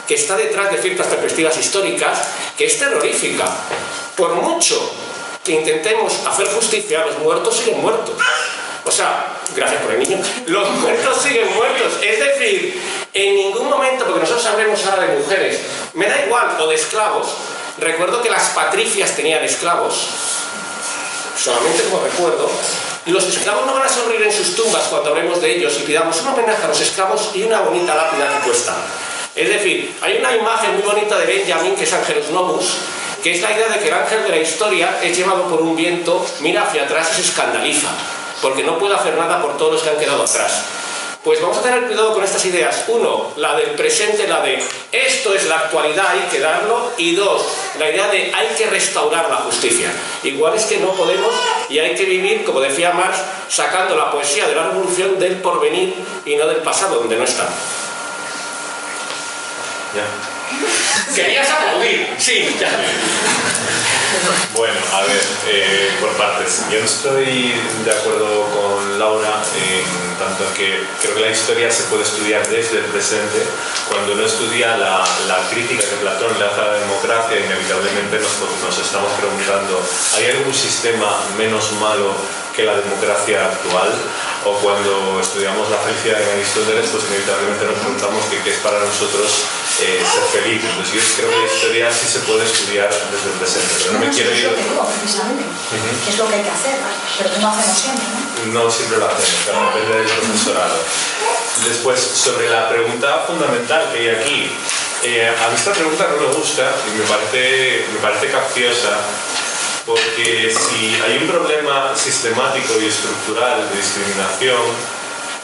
que está detrás de ciertas perspectivas históricas, que es terrorífica. Por mucho que intentemos hacer justicia, los muertos siguen muertos. O sea, gracias por el niño, los muertos siguen muertos. Es decir, en ningún momento, porque nosotros hablemos ahora de mujeres, me da igual, o de esclavos. Recuerdo que las patricias tenían esclavos, solamente como recuerdo. Los esclavos no van a sonreír en sus tumbas cuando hablemos de ellos y pidamos un homenaje a los esclavos y una bonita lápida que cuesta. Es decir, hay una imagen muy bonita de Benjamin, que es Angelus Novus, que es la idea de que el ángel de la historia es llevado por un viento, mira hacia atrás y se escandaliza, porque no puede hacer nada por todos los que han quedado atrás. Pues vamos a tener cuidado con estas ideas. Uno, la del presente, la de esto es la actualidad, hay que darlo. Y dos, la idea de hay que restaurar la justicia. Igual es que no podemos y hay que vivir, como decía Marx, sacando la poesía de la revolución del porvenir y no del pasado, donde no está. Ya. ¿Querías aplaudir? Sí, ya. Bueno, a ver, por partes. Yo no estoy de acuerdo con Laura en tanto que creo que la historia se puede estudiar desde el presente. Cuando uno estudia la crítica que Platón le hace a la democracia, inevitablemente nos estamos preguntando, ¿hay algún sistema menos malo que la democracia actual? O cuando estudiamos la felicidad de Aristóteles, pues inevitablemente nos preguntamos qué es para nosotros ser feliz. Entonces yo creo que la historia sí se puede estudiar desde el presente, pero no me quiero ir... precisamente. ¿Qué es lo que hay que hacer? Pero que no hacemos siempre, ¿no? No siempre lo hacemos, pero depende del profesorado. Después, sobre la pregunta fundamental que hay aquí, a mí esta pregunta no me gusta y me parece capciosa, porque si hay un problema sistemático y estructural de discriminación,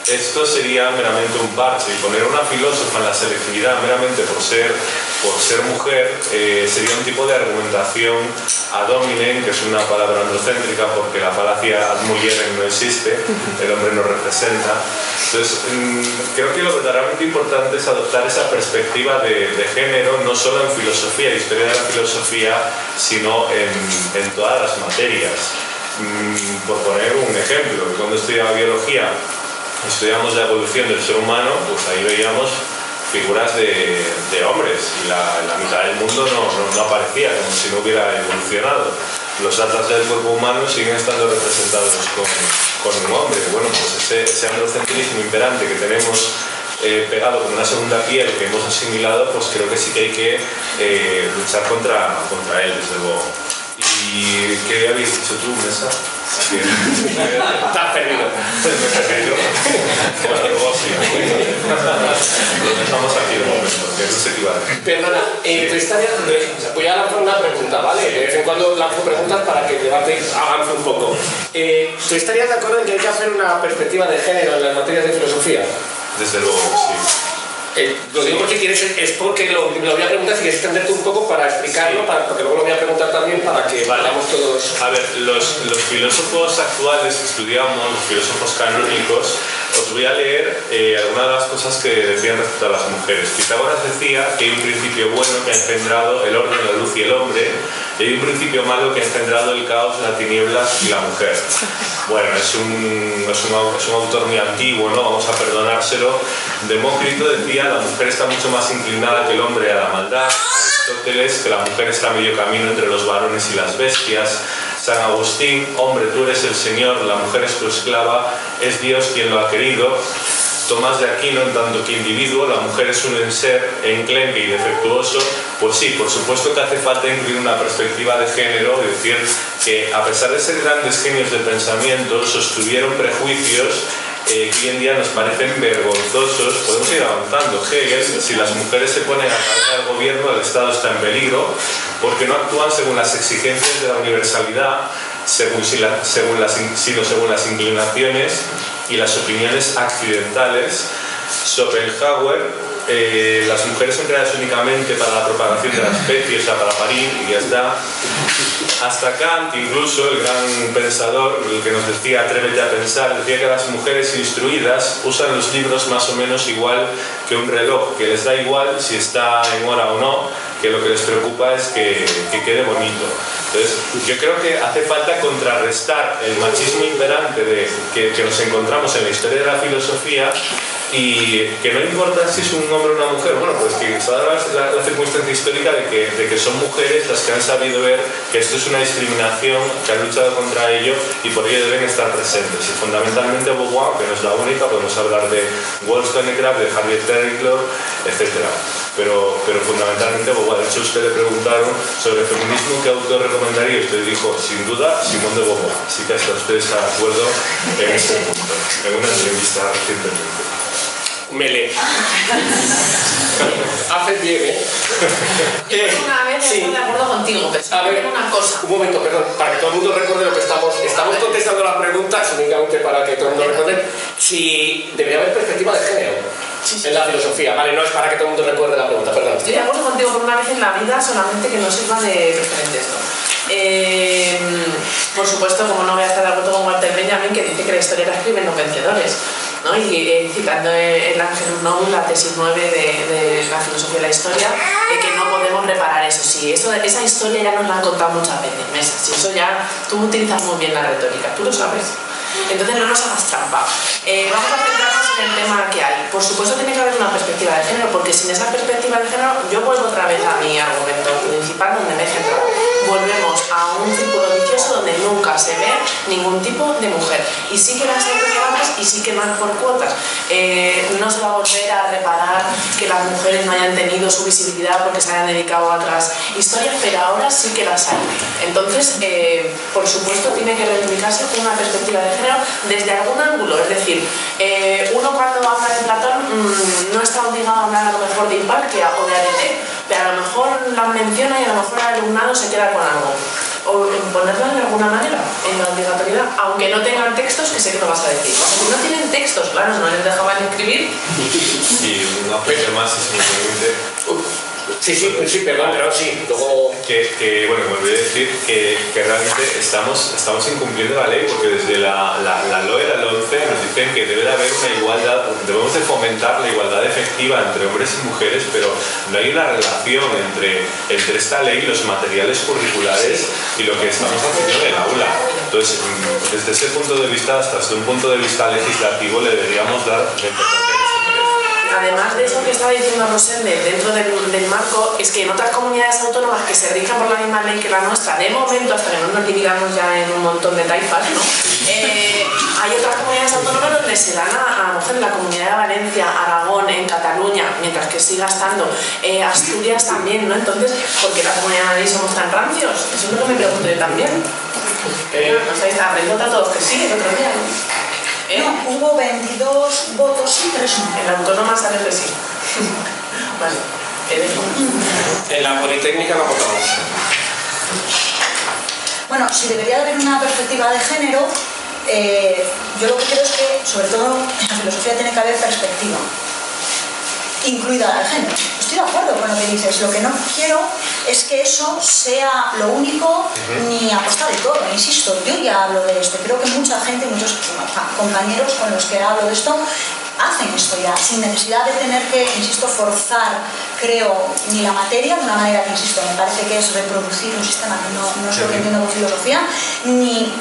esto sería meramente un parche, y poner a una filósofa en la selectividad meramente por ser mujer sería un tipo de argumentación ad hominem, que es una palabra androcéntrica porque la falacia ad mulierem no existe, el hombre no representa. Entonces creo que lo verdaderamente importante es adoptar esa perspectiva de género, no solo en filosofía y historia de la filosofía, sino en todas las materias. Por poner un ejemplo, cuando estudiaba biología estudiamos la evolución del ser humano, pues ahí veíamos figuras de hombres, y la mitad del mundo no aparecía, como si no hubiera evolucionado. Los atlas del cuerpo humano siguen estando representados con un hombre. Bueno, pues ese androcentrismo imperante que tenemos pegado con una segunda piel que hemos asimilado, pues creo que sí que hay que luchar contra él, desde luego. ¿Y qué habéis dicho tú, Mesa? Estás perdido. Me he perdido. Bueno, luego sí. Lo dejamos aquí de momento, que no sé qué iba a decir. Perdona, voy a lanzar una pregunta, ¿vale? De vez en cuando lanzo preguntas para que el debate avance un poco. ¿Tú estarías de acuerdo en que hay que hacer una perspectiva de género en las materias de filosofía? Desde luego que sí. Lo digo porque quieres, es porque lo voy a preguntar si quieres extenderte un poco para explicarlo, Sí. Porque luego lo voy a preguntar también para que vayamos todos. A ver, los filósofos actuales que estudiamos, los filósofos canónicos, os voy a leer algunas de las cosas que decían respecto a las mujeres. Pitágoras decía que hay un principio bueno que ha engendrado el orden, la luz y el hombre, y hay un principio malo que ha engendrado el caos, la tiniebla y la mujer. Bueno, es un autor muy antiguo, ¿no? Vamos a perdonárselo. Demócrito decía la mujer está mucho más inclinada que el hombre a la maldad. Aristóteles, que la mujer está a medio camino entre los varones y las bestias. San Agustín, hombre, tú eres el Señor, la mujer es tu esclava, es Dios quien lo ha querido. Tomás de Aquino, en tanto que individuo, la mujer es un ser enclenque y defectuoso. Pues sí, por supuesto que hace falta incluir una perspectiva de género, es decir, que a pesar de ser grandes genios de pensamiento, sostuvieron prejuicios que hoy en día nos parecen vergonzosos. Podemos ir avanzando. Hegel, si las mujeres se ponen a cabeza del gobierno, el Estado está en peligro, porque no actúan según las exigencias de la universalidad, sino según las inclinaciones y las opiniones accidentales. Schopenhauer, las mujeres son creadas únicamente para la propagación de la especie, o sea, para parir, y ya está. Hasta Kant, incluso, el gran pensador, el que nos decía atrévete a pensar, decía que las mujeres instruidas usan los libros más o menos igual que un reloj, que les da igual si está en hora o no, que lo que les preocupa es que quede bonito. Entonces, yo creo que hace falta contrarrestar el machismo imperante que nos encontramos en la historia de la filosofía, y que no importa si es un hombre o una mujer, bueno, pues que se da la circunstancia histórica de que son mujeres las que han sabido ver que esto es una discriminación, que han luchado contra ello y por ello deben estar presentes. Y fundamentalmente Beauvoir, que no es la única, podemos hablar de Wollstonecraft, de Harriet Taylor, etc. Pero fundamentalmente Beauvoir. De hecho, usted le preguntaron sobre feminismo, ¿qué autor recomendaría? Usted dijo, sin duda, Simone de Beauvoir. Así que hasta ustedes están de acuerdo en ese punto, en una entrevista recientemente. Mele. Haces bien, ¿eh? Una vez Sí. estoy de acuerdo contigo, pero A ver, tengo una cosa. un momento, perdón, para que todo el mundo recuerde lo que estamos contestando las preguntas, únicamente para que todo el mundo recuerde si debería haber perspectiva de género en la filosofía. Vale, no es para que todo el mundo recuerde la pregunta, perdón. Estoy de acuerdo contigo por una vez en la vida, solamente que no sirva de referente esto. Por supuesto, como no voy a estar de acuerdo con Walter Benjamin, que dice que la historia la escriben los vencedores, ¿no? Y citando en la Nobel, la tesis 9 de la filosofía de la historia, de que no podemos reparar eso. Sí, esa historia ya nos la han contado muchas veces, Mesas, y eso ya, tú utilizas muy bien la retórica, tú lo sabes. Entonces no nos hagas trampa. Vamos a centrarnos en el tema que hay. Por supuesto tiene que haber una perspectiva de género, porque sin esa perspectiva de género, yo vuelvo otra vez a mi argumento principal donde me he centrado. Volvemos a un círculo vicioso donde nunca se ve ningún tipo de mujer. Y sí que las hay relevantes y sí que no es por cuotas. No se va a volver a reparar que las mujeres no hayan tenido su visibilidad porque se hayan dedicado a otras historias, pero ahora sí que las hay. Entonces, por supuesto, tiene que reivindicarse una perspectiva de género desde algún ángulo. Es decir, uno cuando habla de Platón no está obligado a hablar a lo mejor de Hipparquia o de Arete, pero a lo mejor las menciona y a lo mejor el alumnado se queda con algo. O ponerlas de alguna manera en la obligatoriedad, aunque no tengan textos, que sé que lo vas a decir. Si no tienen textos, claro, no les dejaban escribir. Y una apunte más, si me permite. Sí, perdón, pero sí, luego... Bueno, me olvidé decir que realmente estamos incumpliendo la ley, porque desde la LOE, la 11, nos dicen que debe de haber una igualdad, debemos de fomentar la igualdad efectiva entre hombres y mujeres, pero no hay una relación entre esta ley, los materiales curriculares y lo que estamos haciendo en el aula. Entonces, desde ese punto de vista, hasta desde un punto de vista legislativo, le deberíamos dar la importancia que se merece. además de eso que estaba diciendo Rosende, dentro del marco, es que en otras comunidades autónomas que se rijan por la misma ley que la nuestra, de momento, hasta que no nos dividamos ya en un montón de taifas, ¿no? Hay otras comunidades autónomas donde se dan a mujer, la Comunidad de Valencia, Aragón, en Cataluña, mientras que siga estando, Asturias también, ¿no? Entonces, ¿por qué la Comunidad de Madrid somos tan rancios? Eso es lo que me pregunto yo también. No sé, está aprendiendo a todos que sí, el otro día, ¿no? No, hubo 22 votos sí, 3 no. En la autónoma sale que sí. Vale, te dejo. En la Politécnica no votamos. Bueno, si debería haber una perspectiva de género, yo lo que creo es que, sobre todo en la filosofía, tiene que haber perspectiva, incluida el género. Estoy de acuerdo con lo que dices. Lo que no quiero es que eso sea lo único ni apostar de todo. Insisto, yo ya hablo de esto. Creo que mucha gente, muchos compañeros con los que hablo de esto, hacen esto ya, sin necesidad de tener que, insisto, forzar, creo, ni la materia, de una manera que, insisto, me parece que es reproducir un sistema que no es lo que entiendo con filosofía, ni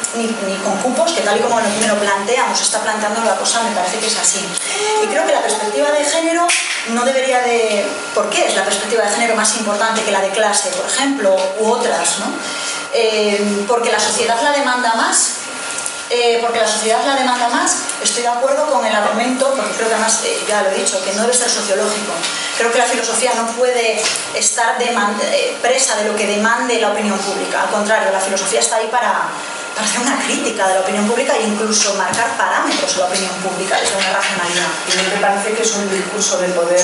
con cupos, que tal y como me lo planteamos, está planteando la cosa, me parece que es así. Y creo que la perspectiva de género no debería de... ¿Por qué es la perspectiva de género más importante que la de clase, por ejemplo, u otras, ¿no? Porque la sociedad la demanda más. Estoy de acuerdo con el argumento, porque creo que además, ya lo he dicho, que no debe ser sociológico. Creo que la filosofía no puede estar presa de lo que demande la opinión pública. Al contrario, la filosofía está ahí para hacer una crítica de la opinión pública e incluso marcar parámetros a la opinión pública desde una racionalidad. ¿Y no te parece que es un discurso de poder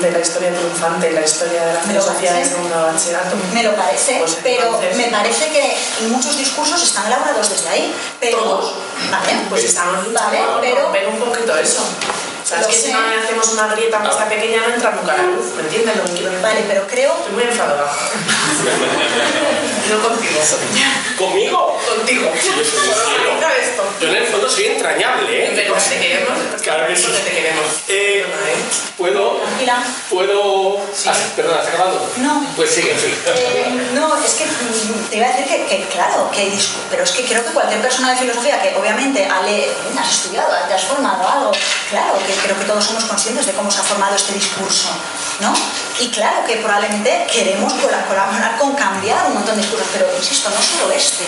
de la historia triunfante, la historia de la filosofía desde un bachillerato? Me lo parece, pues pero entonces... me parece que muchos discursos están elaborados desde ahí. Pero, ¿todos? Vale, pues estamos luchando por romper un poquito eso. O sea, es que si no hacemos una grieta que está pequeña no entra nunca la luz, ¿me entiendes lo que quiero decir? Vale, pero creo... Estoy muy enfadada. No contigo. ¿Conmigo? Contigo. Sí, yo soy muy cielo. Esto. Yo en el fondo soy entrañable, ¿eh? Pero te queremos. Claro que sí. Te queremos. ¿Puedo? Tranquila. Sí. Perdona, ¿has acabado? No. Pues sigue, sí. No, es que te iba a decir que claro, que hay discurso, pero es que creo que cualquier persona de filosofía que obviamente has estudiado, te has formado algo, claro, que creo que todos somos conscientes de cómo se ha formado este discurso, ¿no? Y claro que probablemente queremos colaborar con cambiar un montón de discursos, pero insisto, no solo este.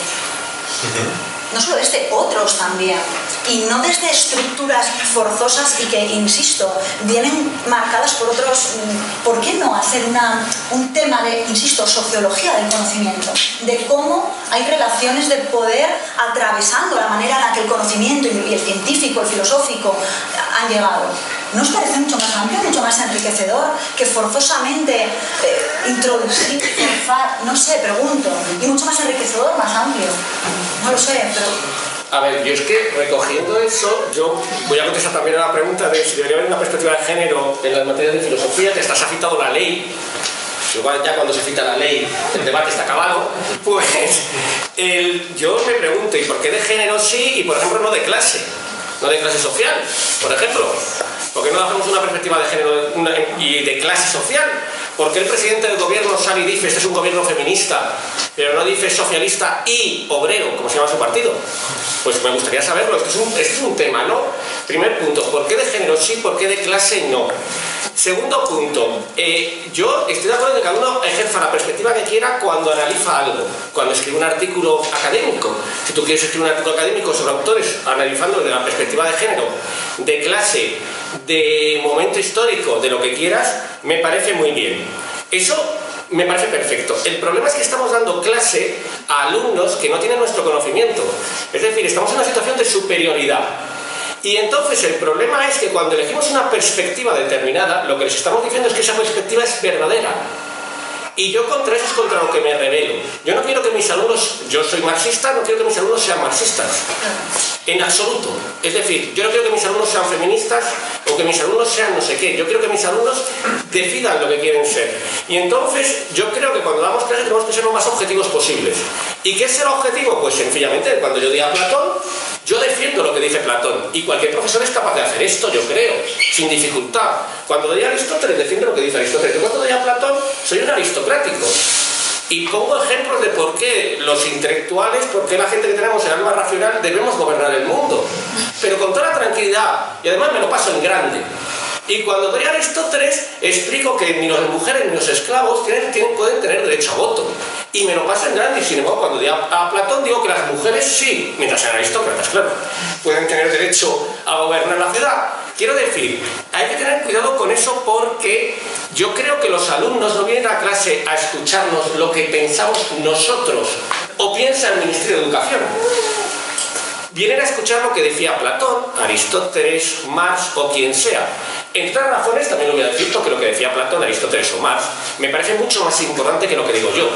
No solo este, otros también. Y no desde estructuras forzosas y que, insisto, vienen marcadas por otros... ¿Por qué no hacer un tema de, insisto, sociología del conocimiento? De cómo hay relaciones de poder atravesando la manera en la que el conocimiento y el científico, el filosófico han llegado. ¿No os parece mucho más amplio, mucho más enriquecedor que forzosamente introducir, forzar, no sé, pregunto, y mucho más enriquecedor, más amplio? No lo sé, pero... A ver, yo es que recogiendo eso, yo voy a contestar también a la pregunta de si debería haber una perspectiva de género en las materias de filosofía, que estás citado la ley. Igual ya cuando se cita la ley, el debate está acabado. Pues yo me pregunto, ¿y por qué de género sí y por ejemplo no de clase? No de clase social, por ejemplo. ¿Por qué no hacemos una perspectiva de género y de clase social? ¿Por qué el presidente del gobierno sale y dice este es un gobierno feminista, pero no dice socialista y obrero, como se llama su partido? Pues me gustaría saberlo, este es un tema, ¿no? Primer punto, ¿por qué de género sí, por qué de clase no? Segundo punto, yo estoy de acuerdo en que cada uno ejerza la perspectiva que quiera cuando analiza algo, cuando escribe un artículo académico. Si tú quieres escribir un artículo académico sobre autores analizando desde la perspectiva de género, de clase, de momento histórico, de lo que quieras, me parece muy bien. Eso me parece perfecto. El problema es que estamos dando clase a alumnos que no tienen nuestro conocimiento. Es decir, estamos en una situación de superioridad. Y entonces el problema es que cuando elegimos una perspectiva determinada, lo que les estamos diciendo es que esa perspectiva es verdadera. Y yo contra eso es contra lo que me rebelo. Yo no quiero que mis alumnos, yo soy marxista, no quiero que mis alumnos sean marxistas. En absoluto. Es decir, yo no quiero que mis alumnos sean feministas o que mis alumnos sean no sé qué. Yo quiero que mis alumnos decidan lo que quieren ser. Y entonces yo creo que cuando damos clases tenemos que ser lo más objetivos posibles. ¿Y qué es el objetivo? Pues sencillamente, cuando yo diga Platón, yo defiendo lo que dice Platón. Y cualquier profesor es capaz de hacer esto, yo creo, sin dificultad. Cuando doy a Aristóteles, defiendo lo que dice Aristóteles. Yo cuando doy a Platón, soy un aristocrático. Y pongo ejemplos de por qué los intelectuales, por qué la gente que tenemos el alma racional debemos gobernar el mundo. Pero con toda la tranquilidad, y además me lo paso en grande. Y cuando doy a Aristóteles, explico que ni las mujeres ni los esclavos pueden tener derecho a voto. Y me lo pasan grande, y sin embargo, cuando doy a Platón, digo que las mujeres sí, mientras sean aristócratas, claro, pueden tener derecho a gobernar la ciudad. Quiero decir, hay que tener cuidado con eso porque yo creo que los alumnos no vienen a clase a escucharnos lo que pensamos nosotros o piensa el Ministerio de Educación. Vienen a escuchar lo que decía Platón, Aristóteles, Marx o quien sea. Entre otras razones, también lo voy a decir, porque lo que decía Platón, Aristóteles o Marx me parece mucho más importante que lo que digo yo.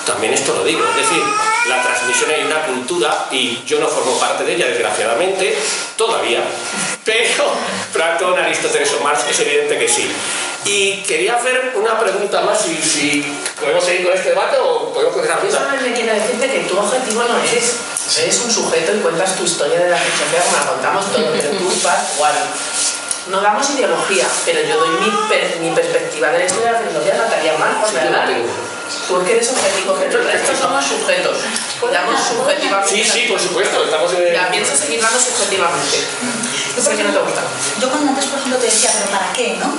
También esto lo digo, es decir, la transmisión hay una cultura y yo no formo parte de ella, desgraciadamente, todavía. Pero Platón, Aristóteles o Marx es evidente que sí. Y quería hacer una pregunta más, si podemos seguir con este debate o podemos coger alguna. Solamente quiero decirte que tu objetivo no eres un sujeto y cuentas tu historia de la filosofía como la contamos todo, pero tú vas igual. No damos ideología, pero yo doy mi perspectiva de la historia de la filosofía, no estaría mal, ¿verdad? Tú es que eres objetivo, pero estos somos sujetos. Damos subjetivamente. Sí, por supuesto, estamos en... Ya, pienso seguir dando subjetivamente. Sé que no te gusta. Yo cuando antes, por ejemplo, te decía, pero ¿para qué, no?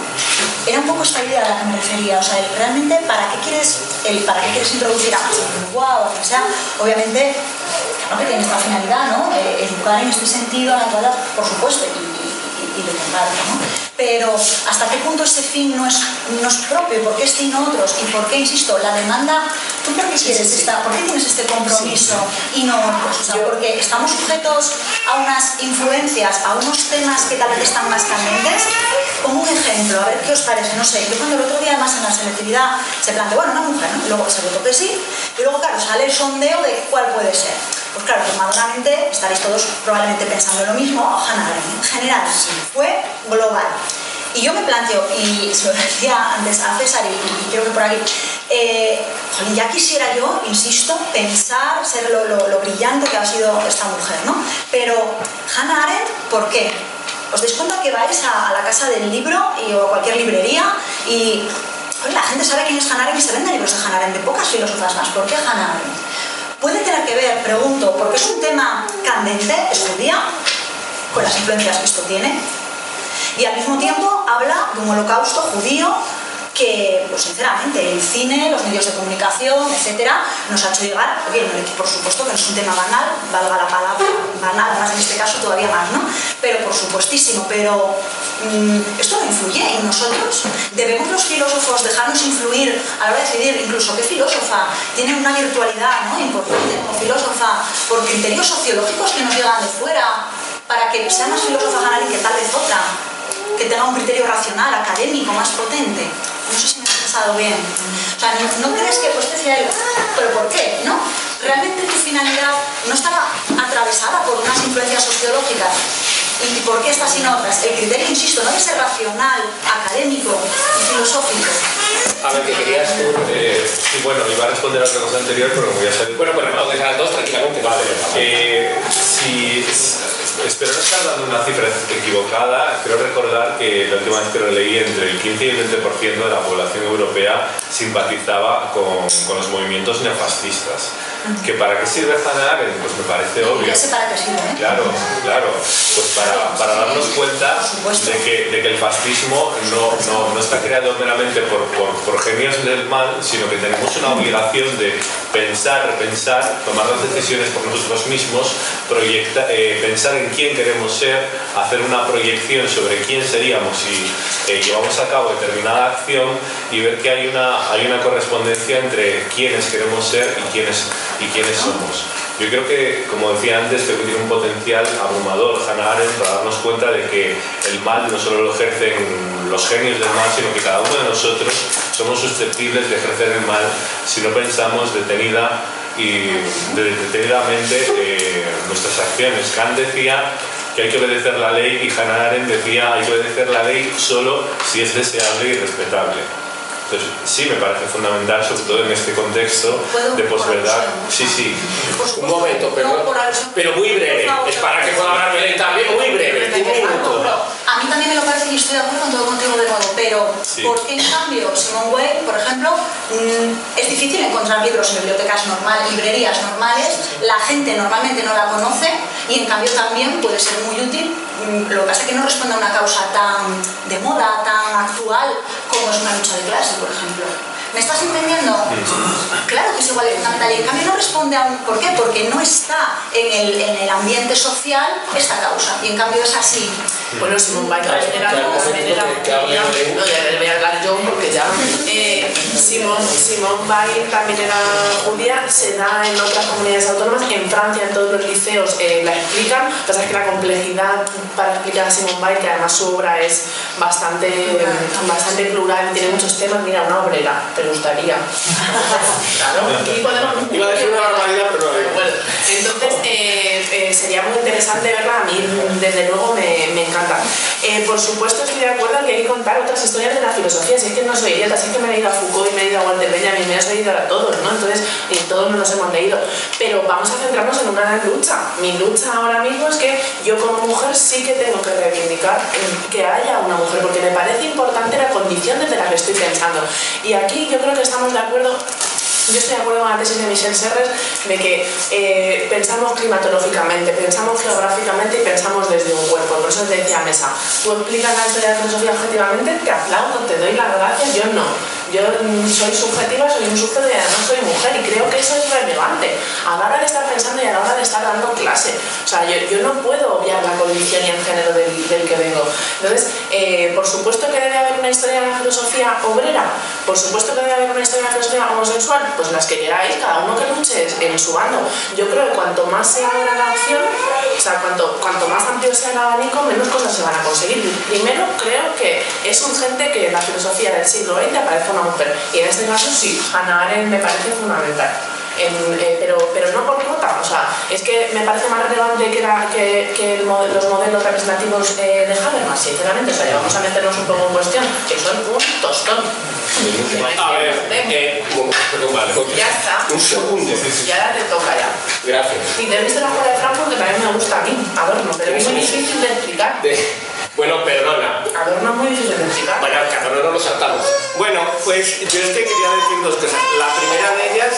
Era un poco esta idea a la que me refería, o sea, realmente, ¿para qué quieres introducir a más o lo que sea? Obviamente, claro que tiene esta finalidad, ¿no? Educar en este sentido a la igualdad, por supuesto, y lo comparto, ¿no? Pero ¿hasta qué punto ese fin no es propio? ¿Por qué este y no otros? ¿Y por qué, insisto, la demanda? ¿Tú por qué quieres ¿Por qué tienes este compromiso y no otros? O sea, porque estamos sujetos a unas influencias, a unos temas que tal vez están más candentes. Como un ejemplo, a ver qué os parece, no sé, yo cuando el otro día además en la selectividad se planteó, bueno, una mujer, ¿no? Y luego se votó que sí, y luego, claro, sale el sondeo de cuál puede ser. Pues claro, maduramente estaréis todos probablemente pensando lo mismo, Hannah Arendt, en general, fue global. Y yo me planteo, y se lo decía antes a César, y creo que por aquí, ya quisiera yo, insisto, pensar, ser lo brillante que ha sido esta mujer, ¿no? Pero Hannah Arendt, ¿por qué? ¿Os dais cuenta que vais a la casa del libro o a cualquier librería y la gente sabe quién es Hannah Arendt y se venden libros de Hannah Arendt, de pocas filósofas más? ¿Por qué Hannah Arendt? Puede tener que ver, pregunto, porque es un tema candente, es judía, con las influencias que esto tiene, y al mismo tiempo habla de un holocausto judío que, pues sinceramente, el cine, los medios de comunicación, etcétera, nos ha hecho llegar, oye, por supuesto que no es un tema banal, valga la palabra, banal, más en este caso todavía más, ¿no? Pero por supuestísimo, pero esto no influye en nosotros. Debemos los filósofos dejarnos influir a la hora de decidir incluso qué filósofa tiene una virtualidad, ¿no?, importante como filósofa por criterios sociológicos que nos llegan de fuera, para que sea más filósofa Hannah Arendt que tal vez otra, que tenga un criterio racional, académico, más potente. No sé si me he expresado bien. O sea, ¿no crees que, pues decía él, pero por qué, no? ¿Realmente tu finalidad no estaba atravesada por unas influencias sociológicas? ¿Y por qué estas y no otras? El criterio, insisto, no debe ser racional, académico y filosófico. A ver, ¿qué querías tú? Sí, bueno, iba a responder a otra cosa anterior, pero me voy a salir. Bueno, pues respondes a las dos tranquilamente. Vale. Espero no estar dando una cifra equivocada. Creo recordar que la última vez que lo leí, entre el 15 y el 20% de la población europea simpatizaba con los movimientos neofascistas. ¿Que para qué sirve Hannah Arendt? Pues me parece obvio. Ya sé para qué sirve, ¿eh? Claro. Pues para darnos cuenta de que el fascismo no está creado meramente por genios del mal, sino que tenemos una obligación de pensar, repensar, tomar las decisiones por nosotros mismos, pensar en quién queremos ser, hacer una proyección sobre quién seríamos si llevamos a cabo determinada acción y ver que hay una correspondencia entre quiénes queremos ser y quiénes somos. Yo creo que, como decía antes, creo que tiene un potencial abrumador Hannah Arendt para darnos cuenta de que el mal no solo lo ejercen los genios del mal, sino que cada uno de nosotros somos susceptibles de ejercer el mal si no pensamos detenidamente nuestras acciones. Kant decía que hay que obedecer la ley y Hannah Arendt decía hay que obedecer la ley solo si es deseable y respetable. Entonces, sí me parece fundamental, sobre todo en este contexto de posverdad. Sí. Un momento, pero muy breve. Es para que pueda hablar Belén también, muy breve. Un minuto. A mí también me lo parece y estoy de acuerdo con todo contigo de nuevo, pero Sí. ¿Por qué en cambio Simone Weil, por ejemplo, es difícil encontrar libros en bibliotecas normales, librerías normales, la gente normalmente no la conoce y en cambio también puede ser muy útil? Lo que pasa es que no responde a una causa tan de moda, tan actual como es una lucha de clase, por ejemplo. ¿Me estás entendiendo? Claro que es igual de fundamental y en cambio no responde a un... ¿Por qué? Porque no está en el ambiente social esta causa y en cambio es así. Bueno, Simone Weil también era... No, ya les voy a hablar yo porque ya... Simone Weil también era judía, se da en otras comunidades autónomas, en Francia en todos los liceos la explican, lo que pasa es que la complejidad para explicar a Simone Weil, que además su obra es bastante plural, tiene muchos temas, mira, una obrera, ¿te gustaría? Claro, y podemos... Iba a decir una barbaridad, pero no. Bueno, entonces sería muy interesante verla, a mí desde luego me encanta. Por supuesto estoy de acuerdo en que hay que contar otras historias de la filosofía, si es que no soy idiota, si es que me he leído a Foucault y me he leído a Walter Benjamin, me he leído a todos, ¿no? Entonces, y todos nos los hemos leído, pero vamos a centrarnos en una gran lucha. Mi lucha ahora mismo es que yo como mujer sí que tengo que reivindicar que haya una mujer, porque me parece importante la condición desde la que estoy pensando. Y aquí yo creo que estamos de acuerdo. Yo estoy de acuerdo con la tesis de Michel Serres de que pensamos climatológicamente, pensamos geográficamente y pensamos desde un cuerpo. Por eso te decía Mesa, tú explicas la historia de la filosofía objetivamente, te aplaudo, te doy las gracias, yo no. Yo soy subjetiva, soy un sujeto y además soy mujer y creo que eso es relevante a la hora de estar pensando y a la hora de estar dando clase. O sea, yo no puedo obviar la condición y el género del que vengo. Entonces, por supuesto que debe haber una historia de la filosofía obrera, por supuesto que debe haber una historia de la filosofía homosexual, pues las que queráis, cada uno que luche en su bando. Yo creo que cuanto más sea buena la opción, o sea, cuanto más amplio sea el abanico, menos cosas se van a conseguir. Primero, creo que es urgente que en la filosofía del siglo XX aparezca una mujer. Y en este caso, sí, Hannah Arendt me parece fundamental. Pero no por cuota, o sea, es que me parece más relevante que los modelos representativos de Habermas, sinceramente. O sea, ya vamos a meternos un poco en cuestión, que son un tostón. A ver, vale. Ya está. Un segundo. Y ahora te toca ya. Gracias. Y te he visto la escuela de Frankfurt, que también me gusta a mí, Adorno, pero es muy difícil de explicar. Bueno, perdona. Adorno es muy difícil de explicar. Bueno, que Adorno no lo saltamos. Bueno, pues yo es que quería decir dos cosas. La primera de ellas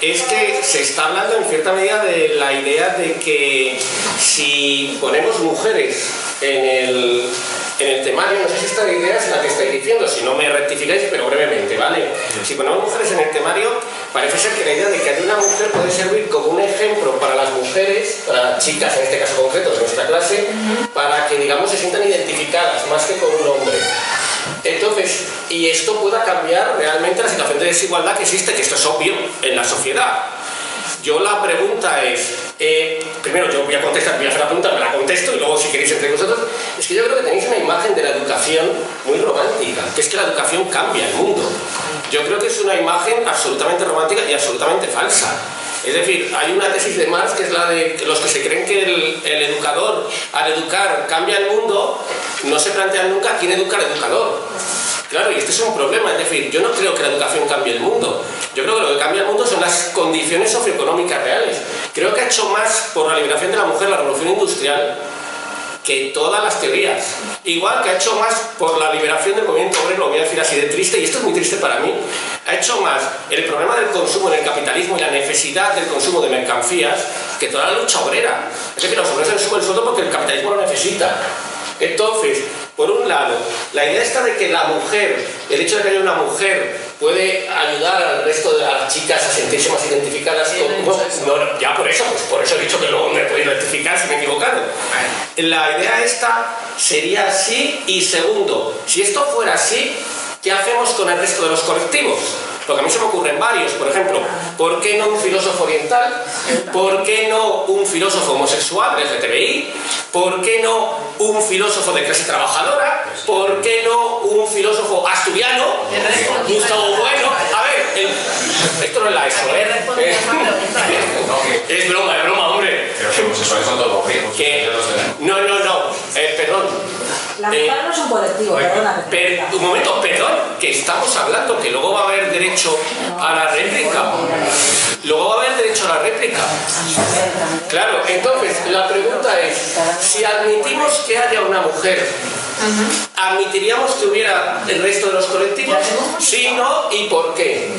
es que se está hablando en cierta medida de la idea de que si ponemos mujeres en el temario, no sé si esta idea es la que estáis diciendo, si no me rectificáis, pero brevemente, ¿vale? Si ponemos mujeres en el temario, parece ser que la idea de que haya una mujer puede servir como un ejemplo para las mujeres, para las chicas en este caso concreto de nuestra clase, para que, digamos, se sientan identificadas más que con un hombre. Entonces, y esto pueda cambiar realmente la situación de desigualdad que existe, que esto es obvio en la sociedad. Yo la pregunta es, primero yo voy a hacer la pregunta, me la contesto y luego si queréis entre vosotros, es que yo creo que tenéis una imagen de la educación muy romántica, que es que la educación cambia el mundo. Yo creo que es una imagen absolutamente romántica y absolutamente falsa. Es decir, hay una tesis de Marx que es la de los que se creen que el educador al educar cambia el mundo, no se plantean nunca quién educa al educador. Claro, y este es un problema, es decir, yo no creo que la educación cambie el mundo. Yo creo que lo que cambia el mundo son las condiciones socioeconómicas reales. Creo que ha hecho más por la liberación de la mujer la revolución industrial que todas las teorías. Igual que ha hecho más por la liberación del movimiento obrero, lo voy a decir así de triste, y esto es muy triste para mí, ha hecho más el problema del consumo en el capitalismo y la necesidad del consumo de mercancías que toda la lucha obrera. Es decir, los obreros se suben el sueldo porque el capitalismo lo necesita. Entonces, por un lado, la idea esta de que la mujer, el hecho de que haya una mujer puede ayudar al resto de las chicas a sentirse más identificadas con... No, ya por eso he dicho que luego me puedo identificar si me he equivocado. La idea esta sería así, y segundo, si esto fuera así, ¿qué hacemos con el resto de los colectivos? Porque a mí se me ocurren varios, por ejemplo, ¿por qué no un filósofo oriental? ¿Por qué no un filósofo homosexual, LGTBI? ¿Por qué no un filósofo de clase trabajadora? ¿Por qué no un filósofo asturiano? Gustavo Bueno. A ver, esto no es la ESO, ¿eh? Es broma, hombre. Pero los homosexuales son todos ricos. No. Perdón. La mujer no es un colectivo, perdona. Un momento, perdón, que estamos hablando, que luego va a haber derecho a la réplica. Luego va a haber derecho a la réplica. Claro, entonces, la pregunta es, si admitimos que haya una mujer, ¿admitiríamos que hubiera el resto de los colectivos? Sí, no, ¿y por qué?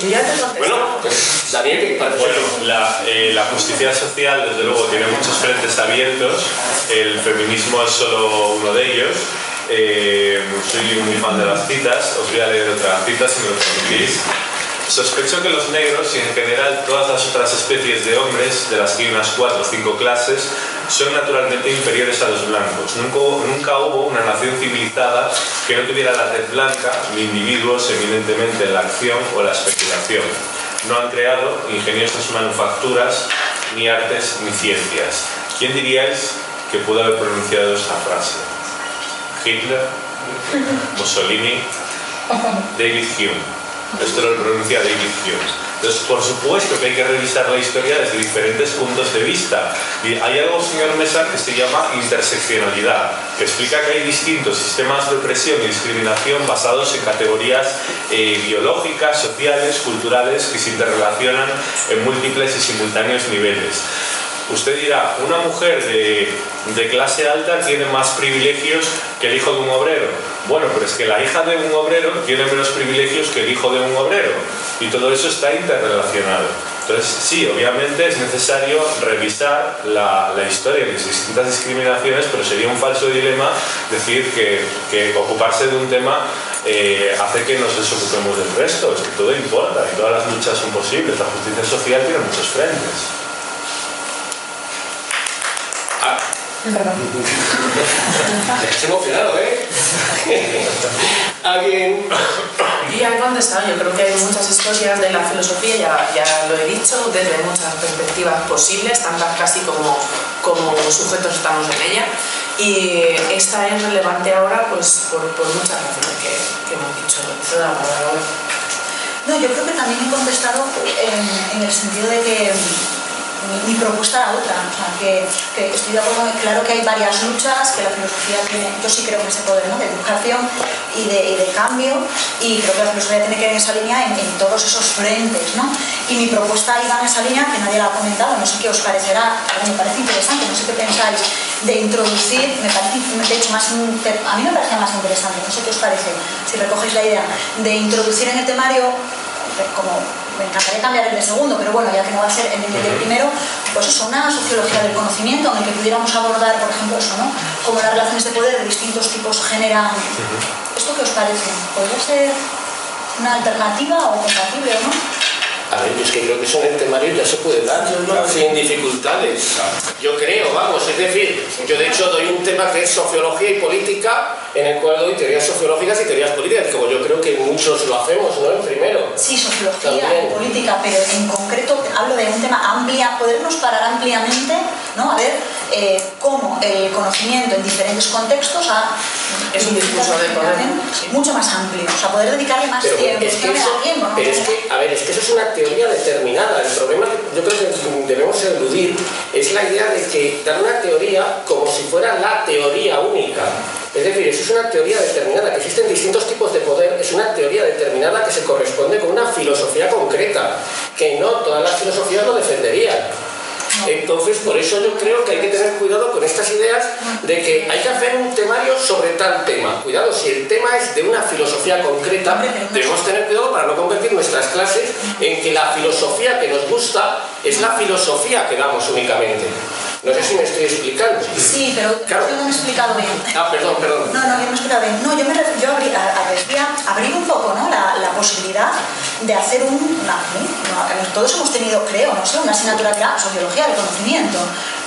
Bueno, pues Daniel, ¿qué parece? Bueno, la justicia social, desde luego, tiene muchos frentes abiertos. El feminismo es solo uno de ellos. Soy muy fan de las citas. Os voy a leer otra cita, si me lo permitís. Sospecho que los negros y en general todas las otras especies de hombres, de las que hay unas 4 o 5 clases, son naturalmente inferiores a los blancos. Nunca hubo una nación civilizada que no tuviera la tez blanca, ni individuos eminentemente en la acción o la especulación. No han creado ingeniosas manufacturas, ni artes, ni ciencias. ¿Quién diríais que pudo haber pronunciado esta frase? ¿Hitler? ¿Mussolini? David Hume? Esto lo pronuncia David Hume. Entonces, por supuesto que hay que revisar la historia desde diferentes puntos de vista. Y hay algo, señor Mesa, que se llama interseccionalidad, que explica que hay distintos sistemas de opresión y discriminación basados en categorías biológicas, sociales, culturales, que se interrelacionan en múltiples y simultáneos niveles. Usted dirá, una mujer de clase alta tiene más privilegios que el hijo de un obrero. Bueno, pero es que la hija de un obrero tiene menos privilegios que el hijo de un obrero. Y todo eso está interrelacionado. Entonces, sí, obviamente es necesario revisar la historia de las distintas discriminaciones, pero sería un falso dilema decir que ocuparse de un tema hace que nos desocupemos del resto. Es que todo importa y todas las luchas son posibles. La justicia social tiene muchos frentes. Perdón. Estoy emocionado, ¿eh? ¿Alguien? Yo ya he contestado, yo creo que hay muchas historias de la filosofía, ya lo he dicho, desde muchas perspectivas posibles, tantas casi como sujetos estamos en ella, y esta es relevante ahora pues por muchas razones que hemos dicho. No, yo creo que también he contestado en el sentido de que mi propuesta era otra, o sea, que estoy de acuerdo, claro que hay varias luchas, que la filosofía tiene, yo sí creo en ese poder, ¿no?, de educación y de cambio, y creo que la filosofía tiene que ir en esa línea en todos esos frentes, ¿no? Y mi propuesta iba en esa línea, que nadie la ha comentado, no sé qué os parecerá, me parece interesante, no sé qué pensáis, de introducir, me parece, de hecho, a mí me parecía más interesante, no sé qué os parece, si recogéis la idea, de introducir en el temario, como me encantaría cambiar el de segundo, pero bueno, ya que no va a ser el de primero, pues eso, una sociología del conocimiento en el que pudiéramos abordar, por ejemplo, eso, ¿no?, cómo las relaciones de poder de distintos tipos generan. ¿Esto qué os parece? ¿Podría ser una alternativa o compatible o no? A ver, yo es que creo que eso en el temario ya se puede dar sin dificultades. Yo creo, vamos, es decir, yo de hecho doy un tema que es sociología y política, en el cual doy teorías sociológicas y teorías políticas, como yo creo que muchos lo hacemos, ¿no?, en primero. Sí, sociología y política, pero en concreto hablo de un tema amplia, podernos parar ampliamente, ¿no?, a ver cómo el conocimiento en diferentes contextos es un discurso de poder, sí, mucho más amplio, o sea, poder dedicarle más tiempo. Pero es que, a ver, es que eso es una teoría determinada. El problema que yo creo que debemos eludir es la idea de que dar una teoría como si fuera la teoría única. Es decir, eso es una teoría determinada, que existen distintos tipos de poder, es una teoría determinada que se corresponde con una filosofía concreta, que no todas las filosofías lo defenderían. Entonces, por eso yo creo que hay que tener cuidado con estas ideas de que hay que hacer un temario sobre tal tema. Cuidado, si el tema es de una filosofía concreta, debemos tener cuidado para no convertir nuestras clases en que la filosofía que nos gusta es la filosofía que damos únicamente. No sé si me estoy explicando. Sí, pero claro, yo no me he explicado bien. Perdón. No, yo no me he explicado bien. No, yo abrir un poco, ¿no?, la posibilidad de hacer todos hemos tenido, creo, no sé, una asignatura que era sociología del conocimiento,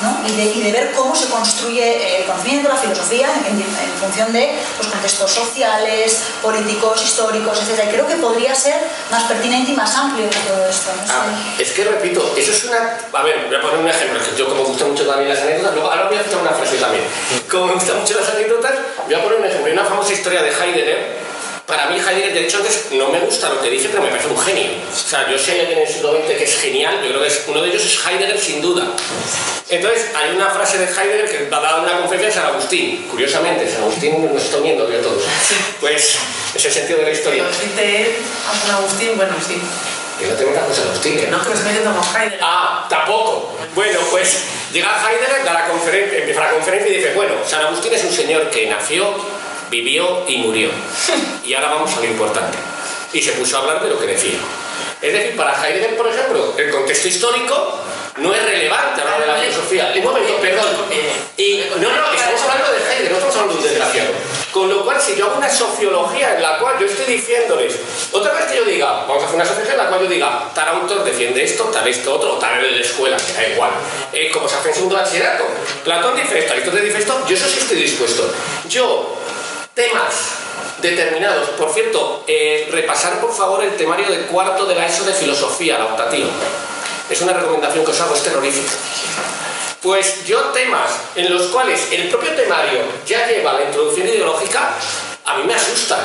¿no?, y de ver cómo se construye el conocimiento, la filosofía, en función de los contextos sociales, políticos, históricos, etc. Y creo que podría ser más pertinente y más amplio que todo esto. No sé. Es que repito, eso es una... A ver, voy a poner un ejemplo, que yo como me gusta mucho también las anécdotas, luego ahora voy a citar una frase también. Como me gustan mucho las anécdotas, voy a poner un ejemplo. Hay una famosa historia de Heidegger Para mí Heidegger, de hecho antes no me gusta lo que dice, pero me parece un genio. O sea, yo sé que en el siglo XX que es genial, yo creo que uno de ellos es Heidegger sin duda. Entonces, hay una frase de Heidegger que va a dar una conferencia en San Agustín. Curiosamente, San Agustín nos está uniendo yo a todos. Pues, es el sentido de la historia. San Agustín, bueno, sí. Que no te metas con San Agustín, ¿eh? No, que me estoy metiendo con Heidegger. Ah, tampoco. Bueno, pues llega Heidegger, da la conferencia, empieza la conferencia y dice, bueno, San Agustín es un señor que nació, vivió y murió. Y ahora vamos a lo importante. Y se puso a hablar de lo que decía. Es decir, para Heidegger, por ejemplo, el contexto histórico no es relevante hablar de la filosofía. Un momento, perdón. Y no, estamos hablando de Heidegger, no estamos hablando de un desgraciado. Con lo cual, si yo hago una sociología en la cual yo estoy diciéndoles, otra vez que yo diga, vamos a hacer una sociología en la cual yo diga, tal autor defiende esto, tal esto, otro, o tal de la escuela, que da igual. Como se hace en segundo bachillerato. Platón dice esto, Aristóteles dice esto, yo eso sí estoy dispuesto. Temas determinados. Por cierto, repasar por favor el temario de cuarto de la ESO de filosofía, la optativa. Es una recomendación que os hago, es terrorífica. Pues yo temas en los cuales el propio temario ya lleva la introducción ideológica, a mí me asustan.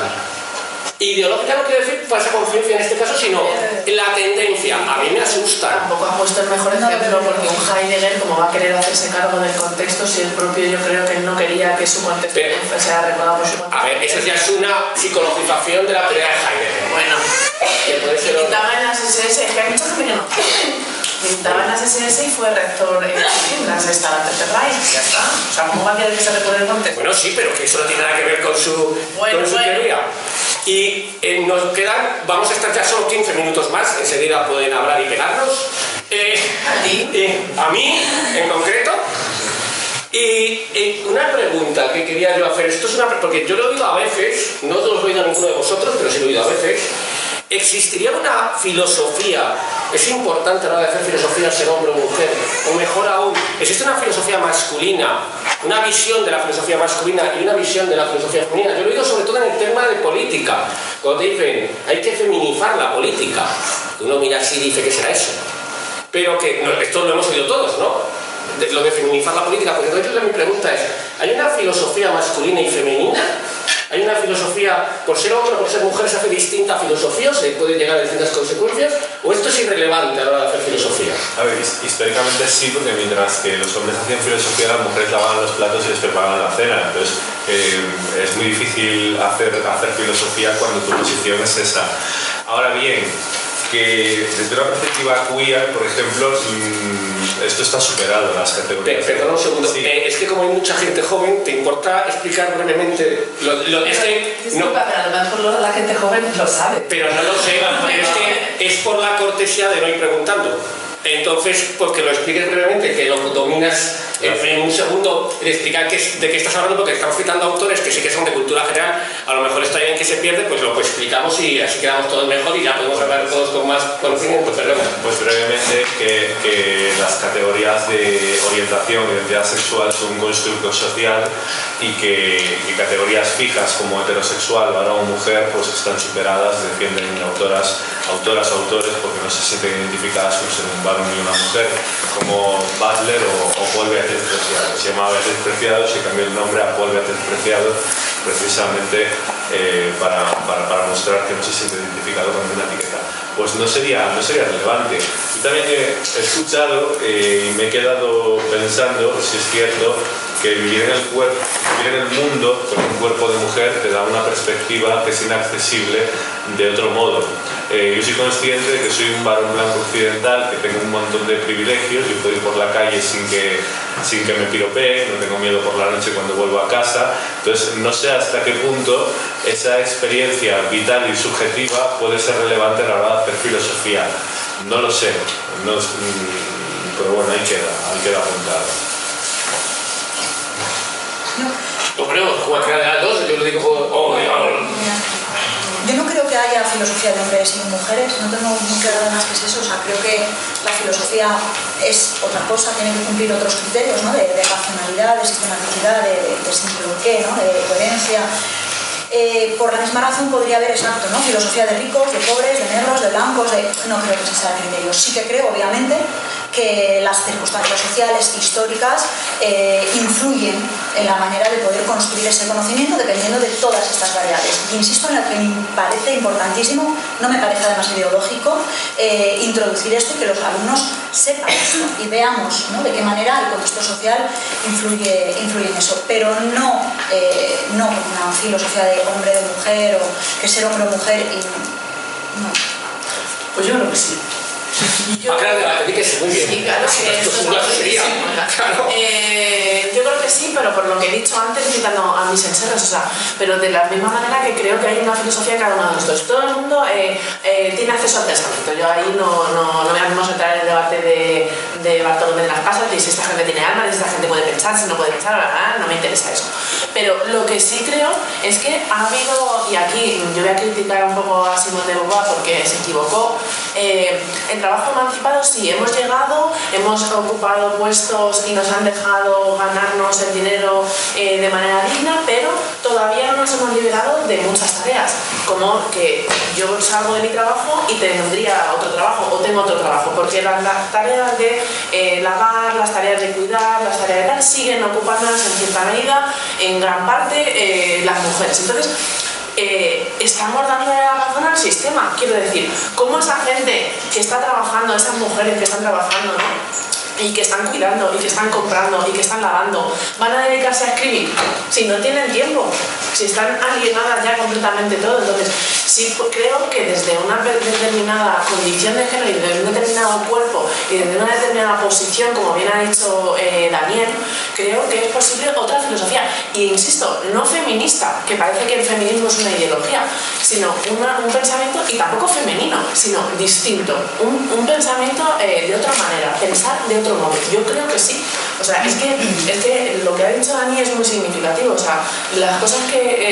Ideológica no quiere decir falsa conciencia en este caso, sino la tendencia. A mí me asusta. Tampoco ha puesto el mejor ejemplo porque un Heidegger, como va a querer hacerse cargo del contexto, si el propio yo creo que no quería que su contexto sea recordado por su contexto. A ver, eso ya es una psicologización de la teoría de Heidegger. Bueno, que puede ser estaba en las SS, es que hay mucha gente que no. Estaba en las SS y fue rector en la sexta del Tercer Reich, ya está. O sea, ¿cómo va a querer que se recuerde el contexto? Bueno, sí, pero que eso no tiene nada que ver con su teoría. Y nos quedan, vamos a estar ya solo 15 minutos más, enseguida pueden hablar y pegarnos. ¿A ti? A mí, en concreto. Y una pregunta que quería yo hacer, esto es porque yo lo he oído a veces, no os lo he oído a ninguno de vosotros, pero sí lo he oído a veces. ¿Existiría una filosofía? ¿Es importante a la hora de hacer filosofía ser hombre o mujer? O mejor aún, ¿existe una filosofía masculina? Una visión de la filosofía masculina y una visión de la filosofía femenina. Yo lo he oído sobre todo en el tema de política. Cuando te dicen, hay que feminizar la política. Uno mira así y dice, ¿qué será eso? Pero que, esto lo hemos oído todos, ¿no? Lo de feminizar la política. Pues entonces mi pregunta es, ¿hay una filosofía masculina y femenina? ¿Hay una filosofía, por ser hombre o por ser mujer, se hace distinta filosofía o se puede llegar a distintas consecuencias? ¿O esto es irrelevante a la hora de hacer filosofía? A ver, históricamente sí, porque mientras que los hombres hacían filosofía, las mujeres lavaban los platos y les preparaban la cena. Entonces, es muy difícil hacer filosofía cuando tu posición es esa. Ahora bien, que desde una perspectiva queer, por ejemplo, esto está superado en las categorías. Perdona un segundo, sí. Es que como hay mucha gente joven, ¿te importa explicar brevemente? Disculpa, pero a lo mejor la gente joven lo sabe. Pero no lo sé, pero es que es por la cortesía de no ir preguntando. Entonces, pues que lo expliques brevemente, que lo dominas en un segundo, de explicar de qué estás hablando, porque estamos citando autores que sí que son de cultura general, a lo mejor está bien que se pierde, pues lo explicamos y así quedamos todos mejor y ya podemos hablar todos con más conocimiento. Pues brevemente que las categorías de orientación e identidad sexual son un constructo social y que categorías fijas como heterosexual, varón o mujer, pues están superadas, defienden autoras o autores porque no se sienten identificadas con ser un varón y una mujer, como Butler o Paul Beatriz Preciado. Se llamaba Beatriz Preciado, se cambió el nombre a Paul Beatriz Preciado precisamente para mostrar que no se siente identificado con una etiqueta. Pues no sería relevante. Y también he escuchado y me he quedado pensando si es cierto que vivir en el mundo con un cuerpo de mujer te da una perspectiva que es inaccesible de otro modo. Yo soy consciente de que soy un varón blanco occidental, que tengo un montón de privilegios, yo puedo ir por la calle sin que me piropeen, no tengo miedo por la noche cuando vuelvo a casa, entonces no sé hasta qué punto esa experiencia vital y subjetiva puede ser relevante a la hora de hacer filosofía. No lo sé, pero bueno, ahí queda apuntado. Hombre, cualquiera de las dos, yo lo digo... Yo no creo que haya filosofía de hombres y mujeres, no tengo muy claro más que es eso. O sea, creo que la filosofía es otra cosa, tiene que cumplir otros criterios, ¿no? de racionalidad, de sistematicidad, de sentido de qué, ¿no? de coherencia. Por la misma razón podría haber, exacto, ¿no? filosofía de ricos, de pobres, de negros, de blancos, no creo que ese sea el criterio. Sí que creo, obviamente, que las circunstancias sociales, históricas, influyen en la manera de poder construir ese conocimiento dependiendo de todas estas variables. Y insisto en lo que me parece importantísimo, no me parece además ideológico, introducir esto y que los alumnos sepan esto y veamos, ¿no?, de qué manera el contexto social influye en eso, pero no una filosofía de hombre, de mujer, o que ser hombre o mujer, y no. Pues yo creo que sí. Claro, debate, que sí, muy bien. Sí, claro, esto es una sería. Claro. Yo creo que sí, pero por lo que he dicho antes, citando a mis enseres, o sea, pero de la misma manera que creo que hay una filosofía en cada uno de los dos. Todo el mundo tiene acceso al pensamiento. Yo ahí no me vamos a entrar en el debate de Bartolomé de las Casas, de si esta gente tiene alma, de si esta gente puede pensar, si no puede pensar, no me interesa eso. Pero lo que sí creo es que ha habido, y aquí yo voy a criticar un poco a Simone de Beauvoir porque se equivocó, el trabajo emancipado sí, hemos llegado, hemos ocupado puestos y nos han dejado ganarnos el dinero de manera digna, pero todavía no nos hemos liberado de muchas tareas, como que yo salgo de mi trabajo y tendría otro trabajo, o tengo otro trabajo, porque las tareas de lavar, las tareas de cuidar, las tareas de tal, siguen ocupándolas en cierta medida, en gran parte, las mujeres. Entonces, estamos dándole la razón al sistema, quiero decir, cómo esa gente que está trabajando, esas mujeres que están trabajando, ¿no?, y que están cuidando, y que están comprando, y que están lavando, van a dedicarse a escribir si no tienen tiempo, si están alienadas ya completamente todo. Entonces sí creo que desde una determinada condición de género y de un determinado cuerpo y desde una determinada posición, como bien ha dicho Daniel, creo que es posible otra filosofía, y insisto, no feminista, que parece que el feminismo es una ideología, sino un pensamiento, y tampoco femenino, sino distinto, un pensamiento de otra manera, pensar de otro modo. Yo creo que sí. O sea, es que lo que ha dicho Dani es muy significativo. O sea, las cosas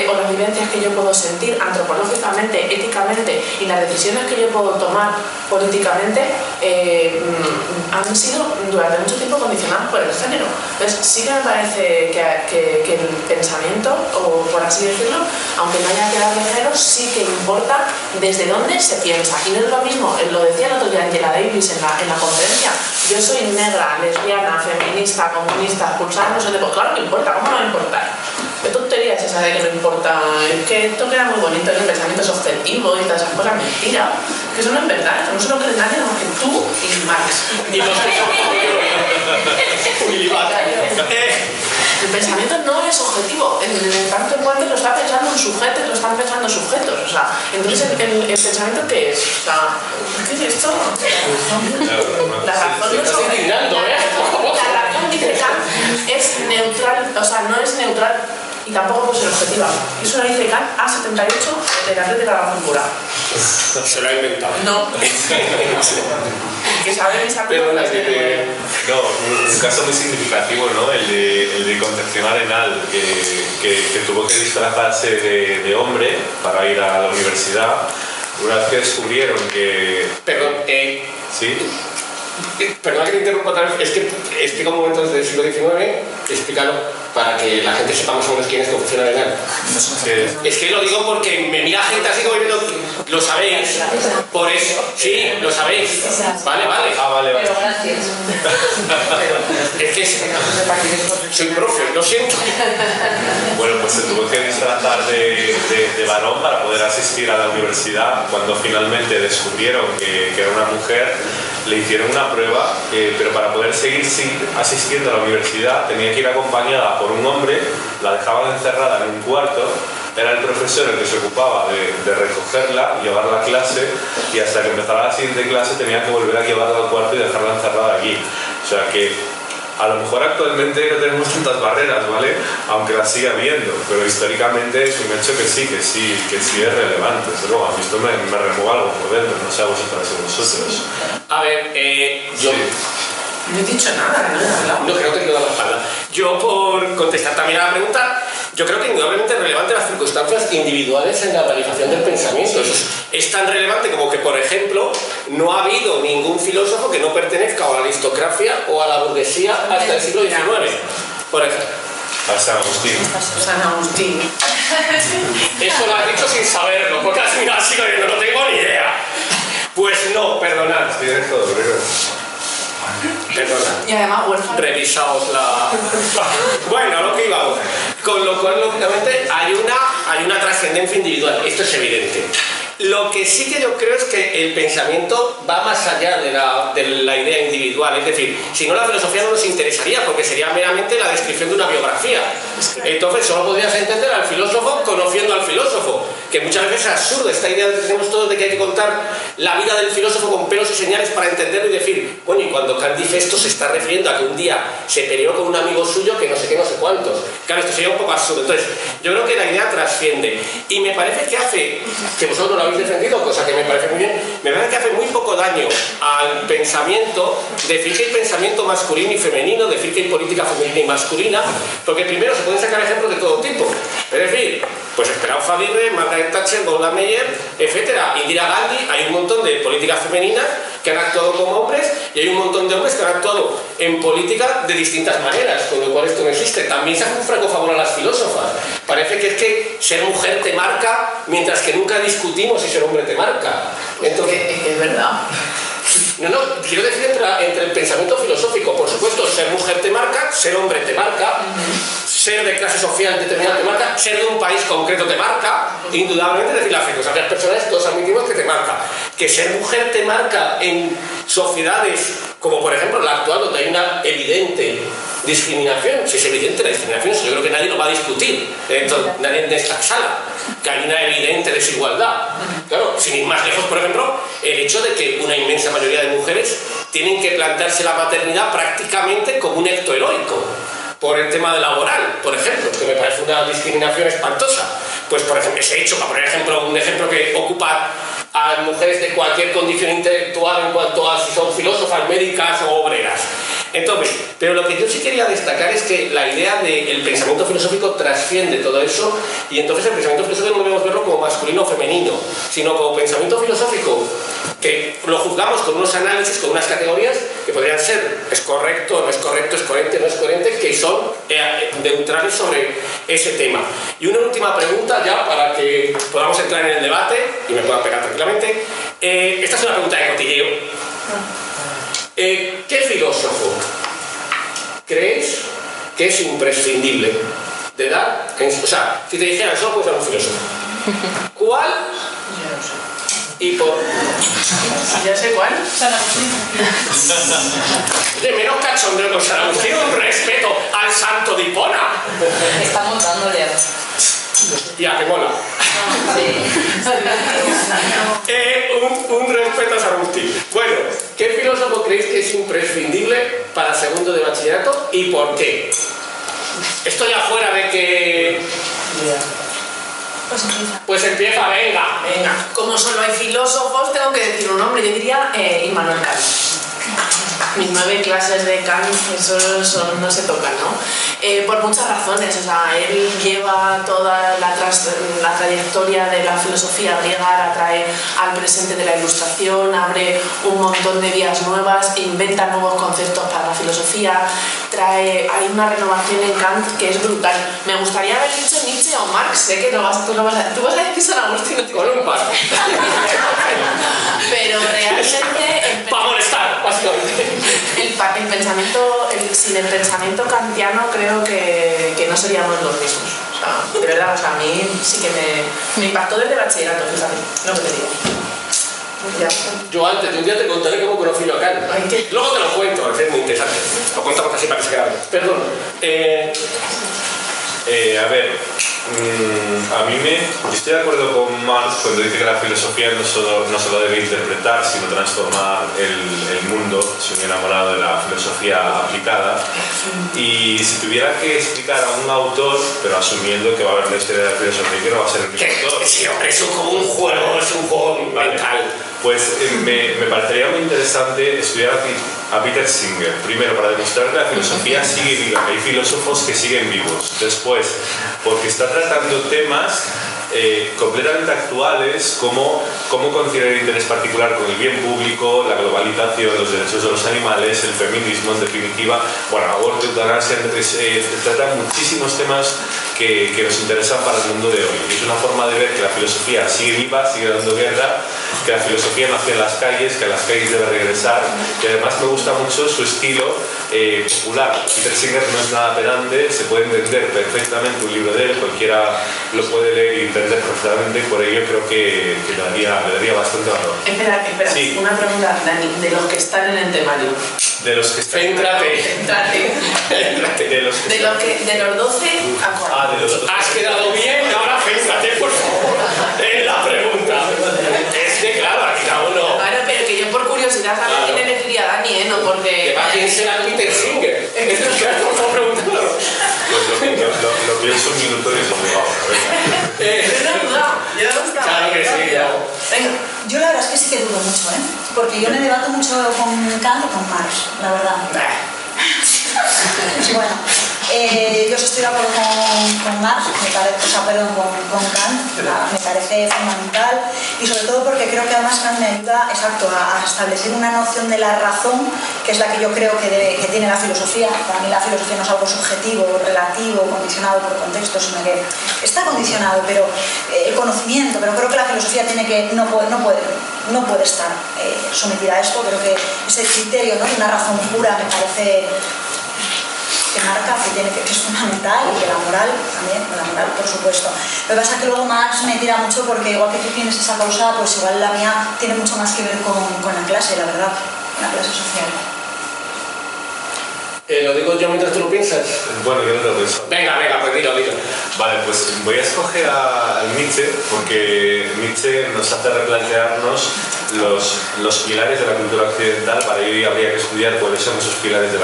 o las vivencias que yo puedo sentir antropológicamente, éticamente, y las decisiones que yo puedo tomar políticamente han sido durante mucho tiempo condicionadas por el género. Entonces sí que me parece que el pensamiento, o por así decirlo, aunque no haya quedado de género, sí que importa desde dónde se piensa. Y no es lo mismo, lo decía el otro día Angela Davis en la conferencia: yo soy negra, lesbiana, feminista, comunista, expulsada, no sé de qué. Claro que importa, ¿cómo no va a importar? ¿Qué tontería es esa de que no importa? Es que esto queda muy bonito, el pensamiento es objetivo y todas esas cosas, mentira. Que eso no es verdad, eso no se lo cree nadie más que tú y Marx. Y los El pensamiento no es objetivo, en tanto en cuanto lo está pensando un sujeto y lo están pensando sujetos. O sea, entonces el pensamiento, ¿qué es? O sea, ¿qué es esto? La razón no es objetiva. La razón, dice Kant, es neutral, o sea, no es neutral y tampoco puede ser objetiva. Eso lo dice Kant A78 de la red de la razón pura. Se lo ha inventado. No. Que sabe mis Perdona, No, un caso muy significativo, ¿no? El de Concepción Arenal, que tuvo que disfrazarse de hombre para ir a la universidad, una vez que descubrieron que... Perdón, ¿sí? Perdona que te interrumpa otra vez, es que explica momentos del siglo XIX, explícalo para que la gente sepa más o menos quién es Concepción Arenal. Es que lo digo porque me mira gente así como diciendo, lo sabéis, por eso, sí, lo sabéis. Vale. Vale. Pero gracias. Es que soy profe, lo siento. Bueno, pues se tuvo que disfrazar de varón para poder asistir a la universidad. Cuando finalmente descubrieron que era una mujer, le hicieron una prueba, pero para poder seguir asistiendo a la universidad tenía que ir acompañada por un hombre, la dejaban encerrada en un cuarto, era el profesor el que se ocupaba de recogerla, llevarla a clase, y hasta que empezara la siguiente clase tenía que volver a llevarla al cuarto y dejarla encerrada aquí. O sea que a lo mejor actualmente no tenemos tantas barreras, ¿vale? Aunque las siga habiendo, pero históricamente es un hecho que sí es relevante. Luego, a mí esto me remueve algo por dentro, no sé a vosotras y vosotros. A ver, yo... No he dicho nada, no he hablado. No, que no te quiero dar la espalda. Yo, por contestar también a la pregunta, yo creo que indudablemente es relevante las circunstancias individuales en la realización del pensamiento. Eso es tan relevante como que, por ejemplo, no ha habido ningún filósofo que no pertenezca a la aristocracia o a la burguesía hasta el siglo XIX. Por ejemplo. A San Agustín. San Agustín. Eso lo has dicho sin saberlo, porque al final sigo diciendo, no tengo ni idea. Pues no, perdonad. Sí, eres todo, Perdona. Y además huérfano. Revisaos la... Bueno, a lo que íbamos. Con lo cual, lógicamente, hay una trascendencia individual. Esto es evidente. Lo que sí que yo creo es que el pensamiento va más allá de la idea individual. Es decir, si no, la filosofía no nos interesaría, porque sería meramente la descripción de una biografía. Entonces, solo podrías entender al filósofo conociendo al filósofo, que muchas veces es absurdo esta idea que tenemos todos de que hay que contar la vida del filósofo con pelos y señales para entenderlo y decir, bueno, y cuando Kant dice esto se está refiriendo a que un día se peleó con un amigo suyo que no sé qué, no sé cuántos. Claro, esto sería un poco absurdo. Entonces, yo creo que la idea trasciende. Y me parece que hace, que vosotros lo habéis defendido, cosa que me parece muy bien, me parece que hace muy poco daño al pensamiento decir que hay pensamiento masculino y femenino, decir que hay política femenina y masculina, porque primero se pueden sacar ejemplos de todo tipo. Es decir, pues Esperanza Aguirre, Margaret Thatcher, Golda Meir, etcétera, Indira Gandhi, hay un montón de políticas femeninas que han actuado como hombres y hay un montón de hombres que han actuado en política de distintas maneras, con lo cual esto no existe. También se hace un franco favor a las filósofas. Parece que es que ser mujer te marca, mientras que nunca discutimos si ser hombre te marca. Entonces, Es verdad. no, quiero decir entre el pensamiento filosófico, por supuesto, ser mujer te marca, ser hombre te marca, ser de clase social determinada te marca, ser de un país concreto te marca, indudablemente, es decir, las circunstancias personales todos admitimos que te marca. Que ser mujer te marca en sociedades como por ejemplo la actual, donde hay una evidente discriminación, si es evidente la discriminación, yo creo que nadie lo va a discutir, nadie en esta sala, que hay una evidente desigualdad. Claro, sin ir más lejos, por ejemplo, el hecho de que una inmensa mayoría de mujeres tienen que plantearse la maternidad prácticamente como un acto heroico, por el tema laboral, por ejemplo, que me parece una discriminación espantosa. Pues por ejemplo, ese hecho, para poner ejemplo, un ejemplo que ocupa a mujeres de cualquier condición intelectual en cuanto a si son filósofas, médicas o obreras. Entonces, pero lo que yo sí quería destacar es que la idea del pensamiento filosófico trasciende todo eso, y entonces el pensamiento filosófico no debemos verlo como masculino o femenino, sino como pensamiento filosófico que lo juzgamos con unos análisis, con unas categorías que podrían ser es correcto, no es correcto, es coherente, no es coherente, que son neutrales sobre ese tema. Y una última pregunta ya para que podamos entrar en el debate y me puedan pegar tranquilamente. Esta es una pregunta de cotilleo. ¿Qué filósofo creéis que es imprescindible de dar? O sea, si te dijeran solo puedes dar un filósofo, ¿cuál? Yo no sé. Y por... Ya sé cuál. De menos cachondeo con San Agustín, un respeto al santo de Hipona. Estamos dándole a... Ya, que mola. Un respeto a San Agustín. Bueno, ¿qué filósofo creéis que es imprescindible para segundo de bachillerato y por qué? Esto ya fuera de que... Pues empieza, venga. Como solo hay filósofos, tengo que decir un nombre. Yo diría Immanuel Kant. Mis 9 clases de Kant, eso no se tocan, ¿no? Por muchas razones. O sea, él lleva toda la trayectoria de la filosofía griega, la trae al presente de la Ilustración, abre un montón de vías nuevas, inventa nuevos conceptos para la filosofía, hay una renovación en Kant que es brutal. Me gustaría haber dicho Nietzsche o Marx, sé que tú vas a decir San Agustín. Con un par. Pero realmente... Para molestar, básicamente. Sin el pensamiento kantiano creo que no seríamos los mismos. O sea, de verdad, o sea, a mí sí que me impactó desde bachillerato, fíjate, lo que te digo. Ya. Yo antes de un día te contaré cómo conocí yo a Kant. Luego te lo cuento, es muy interesante. Lo contamos así para que se grabe. Perdón. A ver, yo estoy de acuerdo con Marx cuando dice que la filosofía no solo debe interpretar, sino transformar el mundo. Soy un enamorado de la filosofía aplicada. Y si tuviera que explicar a un autor, pero asumiendo que va a haber la historia de la filosofía y que no va a ser el mismo autor. Sí, hombre, es como un juego, es un juego mental. Pues me parecería muy interesante estudiar a Peter Singer. Primero, para demostrar que la filosofía sigue viva, que hay filósofos que siguen vivos. Después, porque está tratando temas completamente actuales, como cómo conciliar el interés particular con el bien público, la globalización, los derechos de los animales, el feminismo, en definitiva, bueno, aborto, eutanasia, trata muchísimos temas que nos interesan para el mundo de hoy. Es una forma de ver que la filosofía sigue viva, sigue dando guerra que la filosofía nació en las calles, que a las calles debe regresar, y además me gusta mucho su estilo popular. Peter Singer no es nada pedante, se puede entender perfectamente un libro de él, cualquiera lo puede leer y entender perfectamente, y por ello creo que le daría bastante valor. Espera, Sí. una pregunta, Dani, de los que están en el temario. De los que están... Céntrate. De los que están... De los 12 a 40. de los 12. Has quedado bien, ahora céntrate, por favor, en la pregunta. Es que claro, aquí cada uno... Claro, pero que yo por curiosidad saber Claro. quién elegiría a Dani, no porque... Que va, ¿quién será Peter Singer? Esto es que estamos preguntando. Pues lo pienso un minuto y digo, wow, No he dudado, yo no estaba. Claro que sí, claro. Venga. Yo la verdad es que sí que dudo mucho, ¿eh? Porque yo me debato mucho con Kant y con Marx, la verdad. Bueno, yo sí estoy de acuerdo con Marx, con Kant, me parece fundamental, y sobre todo porque creo que además Kant me ayuda, exacto, a establecer una noción de la razón, que es la que yo creo que tiene la filosofía. Para mí la filosofía no es algo subjetivo, relativo, condicionado por contexto, sino que está condicionado, pero el conocimiento, pero creo que la filosofía no puede estar sometida a esto. Creo que ese criterio, ¿no?, de una razón pura me parece que marca, que es fundamental, y que la moral también, la moral por supuesto. Lo que pasa es que luego Marx me tira mucho porque igual que tú tienes esa causa, pues igual la mía tiene mucho más que ver con la clase, la verdad, con la clase social. ¿Lo digo yo mientras tú lo piensas? Bueno, yo no lo pienso. Venga, pues dilo. Vale, pues voy a escoger a Nietzsche, porque Nietzsche nos hace replantearnos los pilares de la cultura occidental. Para ello habría que estudiar cuáles son esos pilares de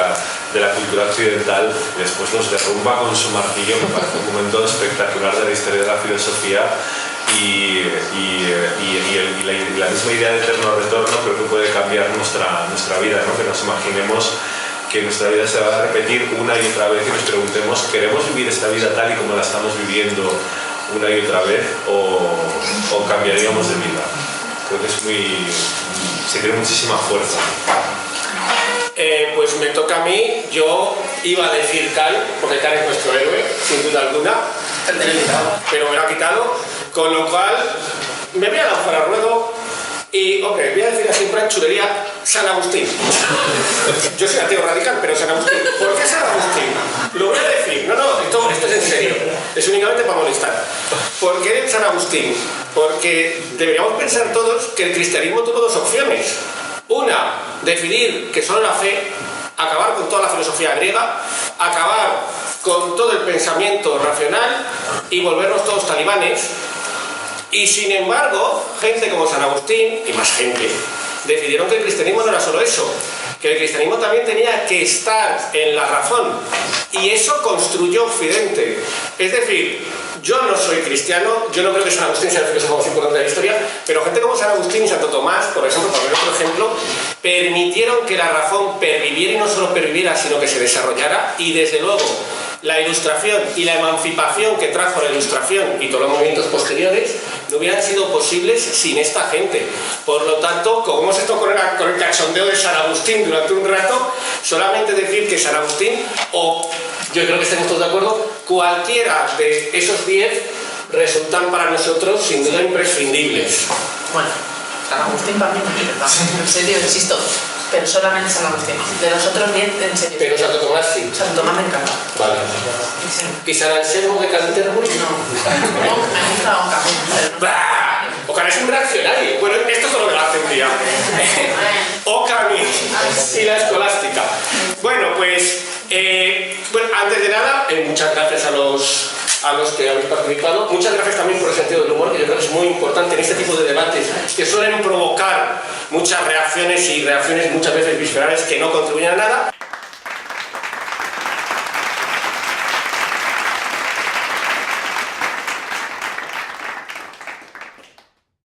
la cultura occidental, y después los derrumba con su martillo. Me parece un momento espectacular de la historia de la filosofía, y la misma idea de eterno retorno creo que puede cambiar nuestra vida, ¿no? Que nos imaginemos que nuestra vida se va a repetir una y otra vez y nos preguntemos, ¿queremos vivir esta vida tal y como la estamos viviendo una y otra vez, o cambiaríamos de vida? Creo que se tiene muchísima fuerza. Pues me toca a mí. Yo iba a decir Cal, porque Cal es nuestro héroe, sin duda alguna, pero me lo ha quitado, con lo cual me voy a lanzar al ruedo. Y, voy a decir así en chulería, San Agustín. Yo soy ateo radical, pero San Agustín. ¿Por qué San Agustín? Lo voy a decir. No, esto es en serio. Es únicamente para molestar. ¿Por qué San Agustín? Porque deberíamos pensar todos que el cristianismo tuvo dos opciones. Una, decidir que solo la fe, acabar con toda la filosofía griega, acabar con todo el pensamiento racional y volvernos todos talibanes. Y sin embargo, gente como San Agustín y más gente decidieron que el cristianismo no era solo eso, que el cristianismo también tenía que estar en la razón, y eso construyó Occidente. Es decir, yo no soy cristiano, yo no creo que San Agustín sea el filósofo más importante de la historia, pero gente como San Agustín y Santo Tomás, por ejemplo, para ver otro ejemplo, permitieron que la razón perviviera, y no solo perviviera, sino que se desarrollara. Y desde luego la Ilustración y la emancipación que trajo la Ilustración y todos los movimientos posteriores no hubieran sido posibles sin esta gente. Por lo tanto, como hemos estado con el cachondeo de San Agustín durante un rato, solamente decir que San Agustín, o yo creo que estamos todos de acuerdo, cualquiera de esos 10 resultan para nosotros sin duda imprescindibles. Bueno, San Agustín para mí no es verdad. En serio, insisto. Pero solamente San Agustín. De los otros 10, en serio. Pero Santo Tomás sí. Santo Tomás me encanta. Vale. Sí. ¿Y San Anselmo de Canterbury? No, me gusta Oca. ¡Bah! Oca es un reaccionario. Bueno, esto es lo que lo hace un día. Oca a mí. Y la escolástica. Bueno, pues, antes de nada, muchas gracias a los que habéis participado. Muchas gracias también por el sentido del humor, que yo creo que es muy importante en este tipo de debates, que suelen provocar muchas reacciones, y reacciones muchas veces viscerales que no contribuyen a nada.